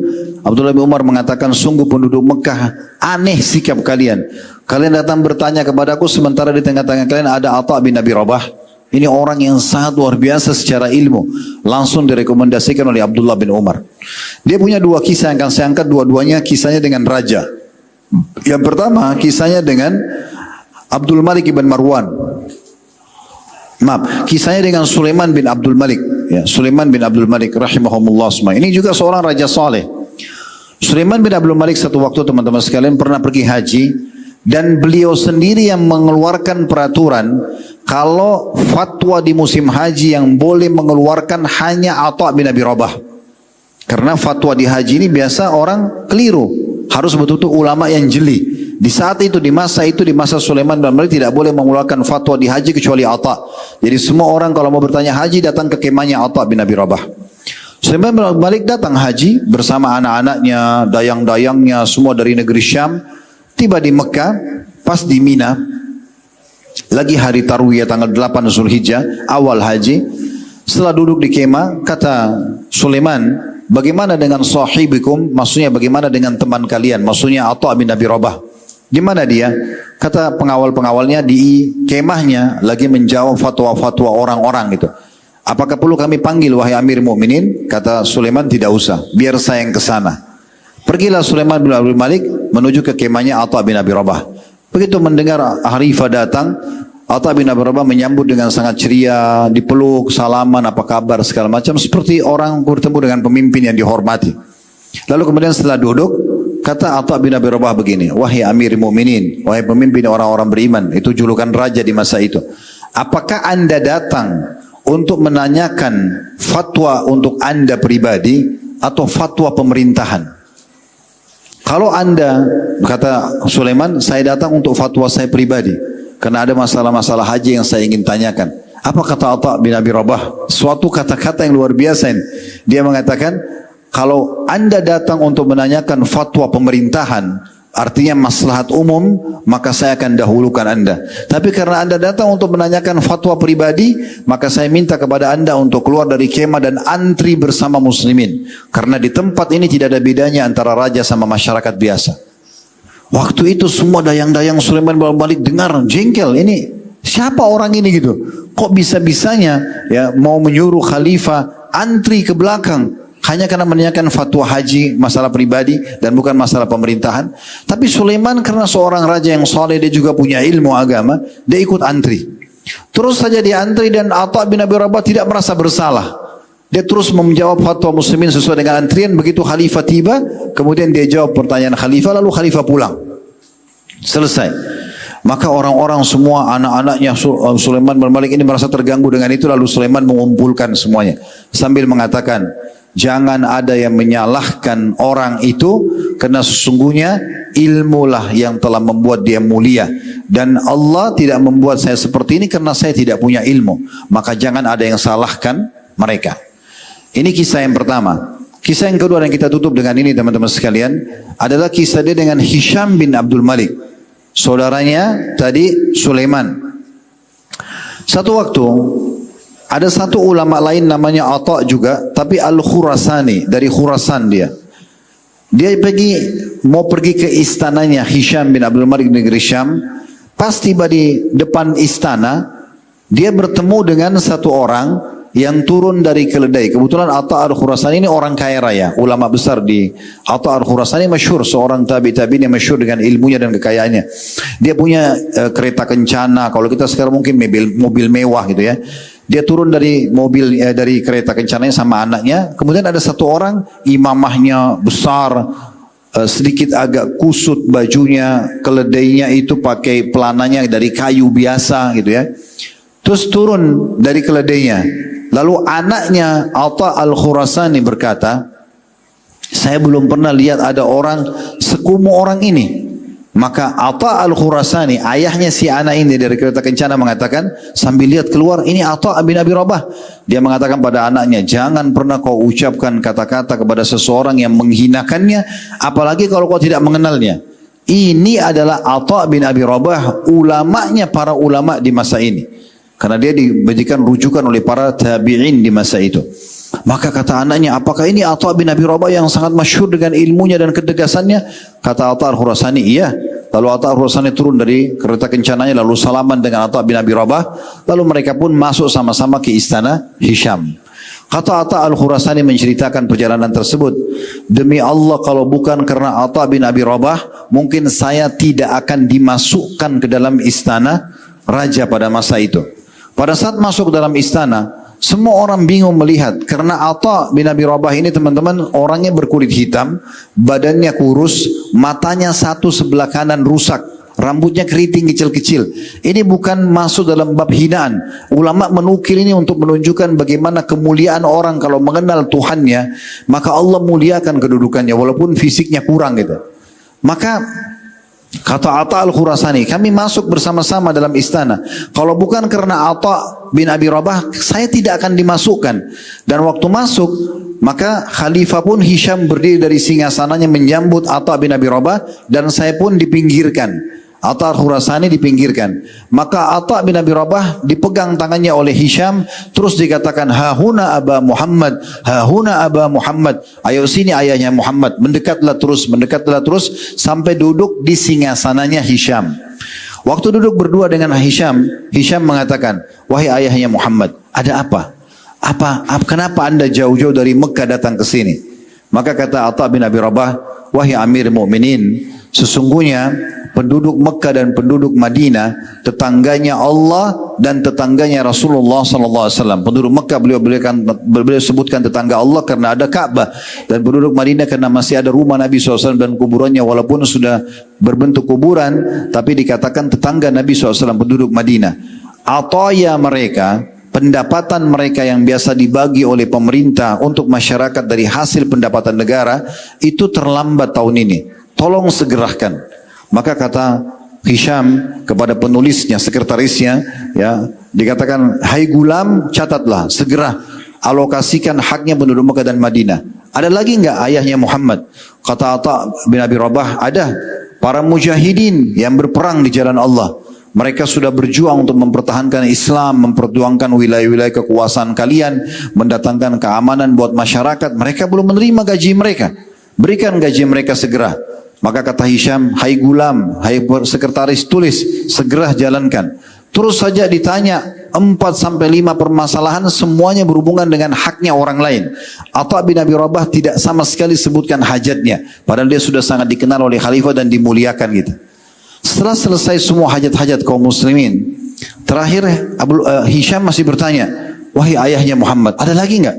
Abdullah bin Umar mengatakan, sungguh penduduk Mekah aneh sikap kalian. Kalian datang bertanya kepadaku sementara di tengah-tengah kalian ada Atha bin Abi Rabah. Ini orang yang sangat luar biasa secara ilmu. Langsung direkomendasikan oleh Abdullah bin Umar. Dia punya 2 kisah yang akan saya angkat, dua-duanya kisahnya dengan raja. Yang pertama kisahnya dengan Abdul Malik ibn Marwan. Maaf, kisahnya dengan Sulaiman bin Abdul Malik. Ya, Sulaiman bin Abdul Malik rahimahumullah semua. Ini juga seorang raja saleh. Sulaiman bin Abdul Malik satu waktu teman-teman sekalian pernah pergi haji dan beliau sendiri yang mengeluarkan peraturan kalau fatwa di musim haji yang boleh mengeluarkan hanya Atha bin Abi Rabah. Karena fatwa di haji ini biasa orang keliru, harus betul-betul ulama yang jeli. Di saat itu, di masa Sulaiman bin Malik tidak boleh mengeluarkan fatwa di haji kecuali Atha. Jadi semua orang kalau mau bertanya haji datang ke kemahnya Atha bin Abi Rabah. Sulaiman bin Malik datang haji bersama anak-anaknya, dayang-dayangnya, semua dari negeri Syam. Tiba di Mekah, pas di Mina, lagi hari Tarwiyah tanggal 8 Zulhijjah, awal haji. Setelah duduk di kemah, kata Sulaiman, bagaimana dengan sahibikum? Maksudnya bagaimana dengan teman kalian? Maksudnya Atha bin Abi Rabah. Di mana dia? Kata pengawal-pengawalnya di kemahnya lagi menjawab fatwa-fatwa orang-orang itu. Apakah perlu kami panggil wahai Amir Mukminin? Kata Sulaiman, tidak usah, biar saya yang ke sana. Pergilah Sulaiman bin Abdul Malik menuju ke kemahnya Atha bin Abi Rabah. Begitu mendengar Harifah datang, Atha bin Abi Rabah menyambut dengan sangat ceria, dipeluk, salaman, apa kabar, segala macam, seperti orang bertemu dengan pemimpin yang dihormati. Lalu kemudian setelah duduk, kata Atha bin Abi Rabah begini, wahai Amir Mukminin, wahai pemimpin orang-orang beriman, itu julukan raja di masa itu. Apakah anda datang untuk menanyakan fatwa untuk anda pribadi atau fatwa pemerintahan? Kalau anda, kata Sulaiman, saya datang untuk fatwa saya pribadi, karena ada masalah-masalah haji yang saya ingin tanyakan. Apa kata Atha bin Abi Rabah? Suatu kata-kata yang luar biasa ini. Dia mengatakan, kalau anda datang untuk menanyakan fatwa pemerintahan, artinya maslahat umum, maka saya akan dahulukan anda. Tapi karena anda datang untuk menanyakan fatwa pribadi, maka saya minta kepada anda untuk keluar dari kemah dan antri bersama muslimin. Karena di tempat ini tidak ada bedanya antara raja sama masyarakat biasa. Waktu itu semua dayang-dayang Sulaiman bin Malik dengar, jengkel, ini siapa orang ini gitu? Kok bisa-bisanya ya mau menyuruh khalifah antri ke belakang hanya karena menanyakan fatwa haji, masalah pribadi dan bukan masalah pemerintahan. Tapi Sulaiman karena seorang raja yang saleh, dia juga punya ilmu agama, dia ikut antri. Terus saja dia antri dan Atha bin Abi Rabah tidak merasa bersalah. Dia terus menjawab fatwa muslimin sesuai dengan antrian. Begitu khalifah tiba, kemudian dia jawab pertanyaan khalifah, lalu khalifah pulang. Selesai. Maka orang-orang semua, anak-anaknya Sulaiman bin Malik ini merasa terganggu dengan itu. Lalu Sulaiman mengumpulkan semuanya sambil mengatakan, jangan ada yang menyalahkan orang itu, karena sesungguhnya ilmulah yang telah membuat dia mulia. Dan Allah tidak membuat saya seperti ini karena saya tidak punya ilmu. Maka jangan ada yang salahkan mereka. Ini kisah yang pertama. Kisah yang kedua yang kita tutup dengan ini teman-teman sekalian, adalah kisah dia dengan Hisham bin Abdul Malik. Saudaranya tadi Sulaiman. Satu waktu, ada satu ulama lain namanya Atha juga, tapi Al-Khurasani, dari Khurasan dia. Dia mau pergi ke istananya Hisham bin Abdul Malik negeri Syam. Pas tiba di depan istana, dia bertemu dengan satu orang yang turun dari keledai. Kebetulan Atha Al-Khurasani ini orang kaya raya, ulama besar di Atha Al-Khurasani masyhur, seorang tabi'in yang masyhur dengan ilmunya dan kekayaannya. Dia punya kereta kencana, kalau kita sekarang mungkin mobil mewah gitu ya. Dia turun dari dari kereta kencananya sama anaknya. Kemudian ada satu orang, imamahnya besar, sedikit agak kusut bajunya, keledainya itu pakai pelananya dari kayu biasa gitu ya. Terus turun dari keledainya. Lalu anaknya Atha Al-Khurasani berkata, saya belum pernah lihat ada orang sekumuh orang ini. Maka Atha Al-Khurasani, ayahnya si anak ini dari kereta kencana, mengatakan sambil lihat keluar, ini Atha bin Abi Rabah. Dia mengatakan pada anaknya, jangan pernah kau ucapkan kata-kata kepada seseorang yang menghinakannya, apalagi kalau kau tidak mengenalnya. Ini adalah Atha bin Abi Rabah, ulamanya para ulama di masa ini. Karena dia diberikan rujukan oleh para tabi'in di masa itu. Maka kata anaknya, apakah ini Atha bin Abi Rabah yang sangat masyhur dengan ilmunya dan ketegasannya? Kata Atha Al-Khurasani, iya. Lalu Atha Al-Khurasani turun dari kereta kencananya, lalu salaman dengan Atha bin Abi Rabah. Lalu mereka pun masuk sama-sama ke istana Hisham. Kata Atta Al-Khurasani menceritakan perjalanan tersebut. Demi Allah, kalau bukan karena Atta bin Abi Rabah, mungkin saya tidak akan dimasukkan ke dalam istana raja pada masa itu. Pada saat masuk ke dalam istana, semua orang bingung melihat. Karena Atta bin Abi Rabah ini teman-teman, orangnya berkulit hitam, badannya kurus, matanya satu sebelah kanan rusak, rambutnya keriting kecil-kecil. Ini bukan masuk dalam bab hinaan. Ulama menukil ini untuk menunjukkan bagaimana kemuliaan orang kalau mengenal Tuhannya, maka Allah muliakan kedudukannya walaupun fisiknya kurang gitu. Maka kata Atta Al-Khurasani, kami masuk bersama-sama dalam istana. Kalau bukan karena Atta bin Abi Rabah, saya tidak akan dimasukkan. Dan waktu masuk, maka Khalifah pun Hisham berdiri dari singgasananya menyambut Atta bin Abi Rabah, dan saya pun dipinggirkan. Atta Al-Khurasani dipinggirkan. Maka Atta bin Abi Rabah dipegang tangannya oleh Hisham, terus dikatakan, hahuna Aba Muhammad, hahuna Aba Muhammad. Ayo sini ayahnya Muhammad. Mendekatlah terus, sampai duduk di singgasananya Hisham. Waktu duduk berdua dengan Hisham, Hisham mengatakan, wahai ayahnya Muhammad, ada apa? Kenapa anda jauh-jauh dari Mekah datang ke sini? Maka kata Atta bin Abi Rabah, wahai Amir Mu'minin, sesungguhnya penduduk Mekah dan penduduk Madinah, tetangganya Allah dan tetangganya Rasulullah SAW. Penduduk Mekah beliau sebutkan tetangga Allah karena ada Ka'bah, dan penduduk Madinah karena masih ada rumah Nabi SAW dan kuburannya, walaupun sudah berbentuk kuburan, tapi dikatakan tetangga Nabi SAW penduduk Madinah. Ataya mereka, pendapatan mereka yang biasa dibagi oleh pemerintah untuk masyarakat dari hasil pendapatan negara, itu terlambat tahun ini. Tolong segerakan. Maka kata Hisham kepada penulisnya, sekretarisnya, ya, dikatakan, hai gulam, catatlah, segera alokasikan haknya penduduk Mekah dan Madinah. Ada lagi enggak ayahnya Muhammad? Kata Atta bin Abi Rabah, ada. Para mujahidin yang berperang di jalan Allah. Mereka sudah berjuang untuk mempertahankan Islam, memperjuangkan wilayah-wilayah kekuasaan kalian, mendatangkan keamanan buat masyarakat. Mereka belum menerima gaji mereka. Berikan gaji mereka segera. Maka kata Hisham, hai gulam, hai sekretaris, tulis, segera jalankan. Terus saja ditanya 4-5 permasalahan, semuanya berhubungan dengan haknya orang lain. Atta bin Abi Rabah tidak sama sekali sebutkan hajatnya, padahal dia sudah sangat dikenal oleh khalifah dan dimuliakan gitu. Setelah selesai semua hajat-hajat kaum muslimin, terakhir Hisham masih bertanya, wahai ayahnya Muhammad, ada lagi enggak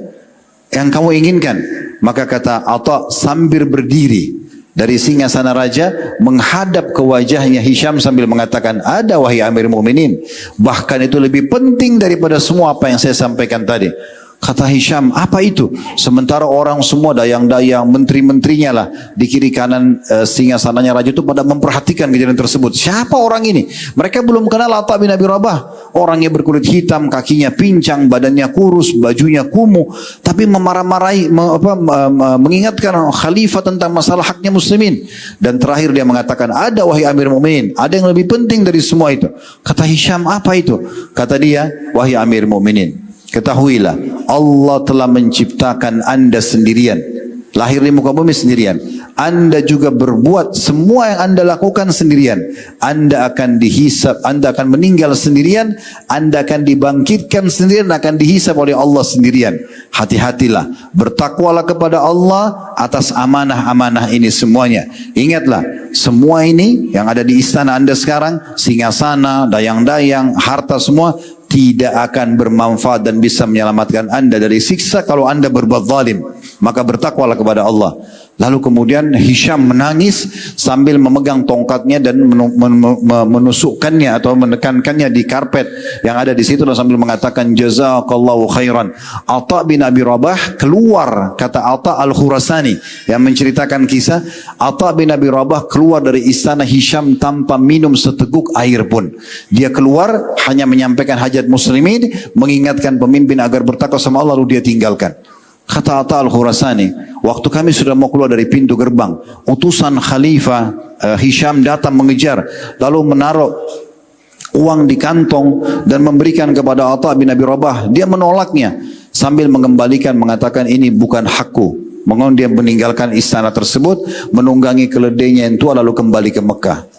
yang kamu inginkan? Maka kata Atta sambil berdiri dari singgasana raja menghadap ke wajahnya Hisham sambil mengatakan, ada wahai Amir Mu'minin, bahkan itu lebih penting daripada semua apa yang saya sampaikan tadi. Kata Hisham, apa itu? Sementara orang semua dayang-dayang, menteri-menterinya lah di kiri kanan singgasananya raja itu pada memperhatikan kejadian tersebut. Siapa orang ini? Mereka belum kenal Atta bin Abi Rabah. Orangnya berkulit hitam, kakinya pincang, badannya kurus, bajunya kumuh, tapi memarah-marahi, mengingatkan khalifah tentang masalah haknya muslimin. Dan terakhir dia mengatakan, ada wahai Amir Mu'minin, ada yang lebih penting dari semua itu. Kata Hisham, apa itu? Kata dia, wahai Amir Mu'minin, ketahuilah, Allah telah menciptakan anda sendirian, lahir di muka bumi sendirian. Anda juga berbuat semua yang anda lakukan sendirian. Anda akan dihisab, anda akan meninggal sendirian, anda akan dibangkitkan sendirian, akan dihisab oleh Allah sendirian. Hati-hatilah, bertakwalah kepada Allah atas amanah-amanah ini semuanya. Ingatlah, semua ini yang ada di istana anda sekarang, singgasana, dayang-dayang, harta semua, tidak akan bermanfaat dan bisa menyelamatkan anda dari siksa kalau anda berbuat zalim. Maka bertakwalah kepada Allah. Lalu kemudian Hisham menangis sambil memegang tongkatnya dan menusukkannya atau menekankannya di karpet yang ada di situ, dan sambil mengatakan jazakallahu khairan. Atta bin Abi Rabah keluar, kata Atta Al-Khurasani yang menceritakan kisah, Atta bin Abi Rabah keluar dari istana Hisham tanpa minum seteguk air pun. Dia keluar hanya menyampaikan hajat muslimin, mengingatkan pemimpin agar bertakwa sama Allah, lalu dia tinggalkan. Kata Atta Al-Khurasani, waktu kami sudah mau keluar dari pintu gerbang, utusan Khalifah Hisham datang mengejar, lalu menaruh uang di kantong dan memberikan kepada Atta bin Abi Rabah. Dia menolaknya sambil mengembalikan, mengatakan ini bukan hakku. Mengon dia meninggalkan istana tersebut, menunggangi keledainya yang tua lalu kembali ke Mekah.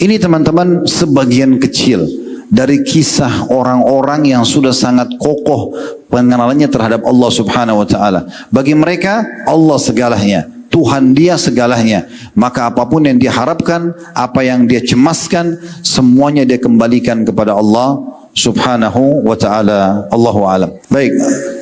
Ini teman-teman sebagian kecil dari kisah orang-orang yang sudah sangat kokoh pengenalannya terhadap Allah Subhanahu wa taala. Bagi mereka Allah segalanya, Tuhan dia segalanya. Maka apapun yang dia harapkan, apa yang dia cemaskan, semuanya dia kembalikan kepada Allah Subhanahu wa ta'ala. Allahu a'lam. Baik,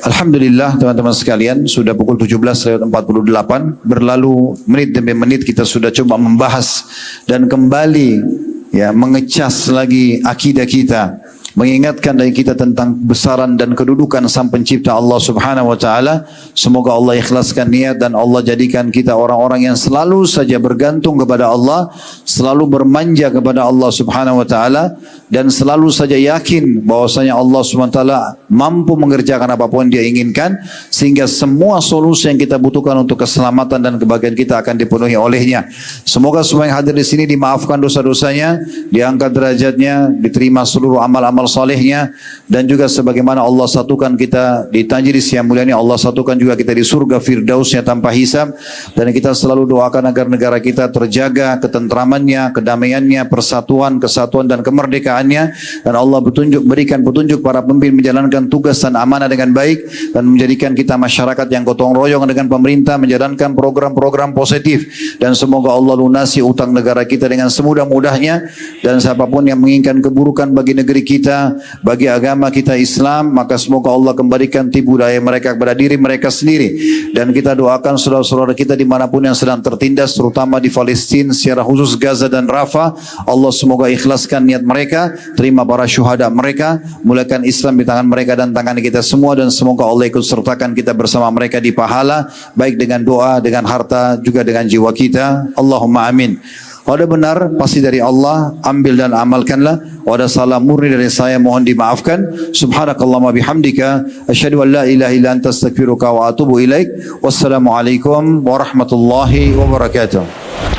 alhamdulillah teman-teman sekalian, sudah pukul 17:48, berlalu menit demi menit kita sudah coba membahas dan kembali ya mengecas lagi akidah kita, mengingatkan dari kita tentang besaran dan kedudukan Sang Pencipta Allah Subhanahu wa taala. Semoga Allah ikhlaskan niat dan Allah jadikan kita orang-orang yang selalu saja bergantung kepada Allah, selalu bermanja kepada Allah Subhanahu wa taala, dan selalu saja yakin bahwasanya Allah Subhanahu wa taala mampu mengerjakan apapun dia inginkan, sehingga semua solusi yang kita butuhkan untuk keselamatan dan kebahagiaan kita akan dipenuhi olehnya. Semoga semua yang hadir di sini dimaafkan dosa-dosanya, diangkat derajatnya, diterima seluruh amal-amal salehnya, dan juga sebagaimana Allah satukan kita di Tajris yang mulia ini, Allah satukan juga kita di surga firdausnya tanpa hisab. Dan kita selalu doakan agar negara kita terjaga ketentramannya, kedamaiannya, persatuan, kesatuan dan kemerdekaannya, dan Allah berikan petunjuk para pemimpin menjalankan tugas dan amanah dengan baik, dan menjadikan kita masyarakat yang gotong royong dengan pemerintah menjalankan program-program positif. Dan semoga Allah lunasi utang negara kita dengan semudah-mudahnya, dan siapapun yang menginginkan keburukan bagi negeri kita, bagi agama kita Islam, maka semoga Allah kembalikan tipu daya mereka kepada diri mereka sendiri. Dan kita doakan saudara-saudara kita dimanapun yang sedang tertindas, terutama di Palestina, secara khusus Gaza dan Rafah. Allah semoga ikhlaskan niat mereka, terima para syuhada mereka, mulakan Islam di tangan mereka dan tangan kita semua, dan semoga Allah ikut sertakan kita bersama mereka di pahala, baik dengan doa, dengan harta, juga dengan jiwa kita. Allahumma amin. Kalau ada benar pasti dari Allah, ambil dan amalkanlah. Kalau ada salah murni dari saya, mohon dimaafkan. Subhanakallahumma bihamdika asyhadu an la ilaha illa anta astaghfiruka wa atubu ilaik. Wassalamualaikum warahmatullahi wabarakatuh.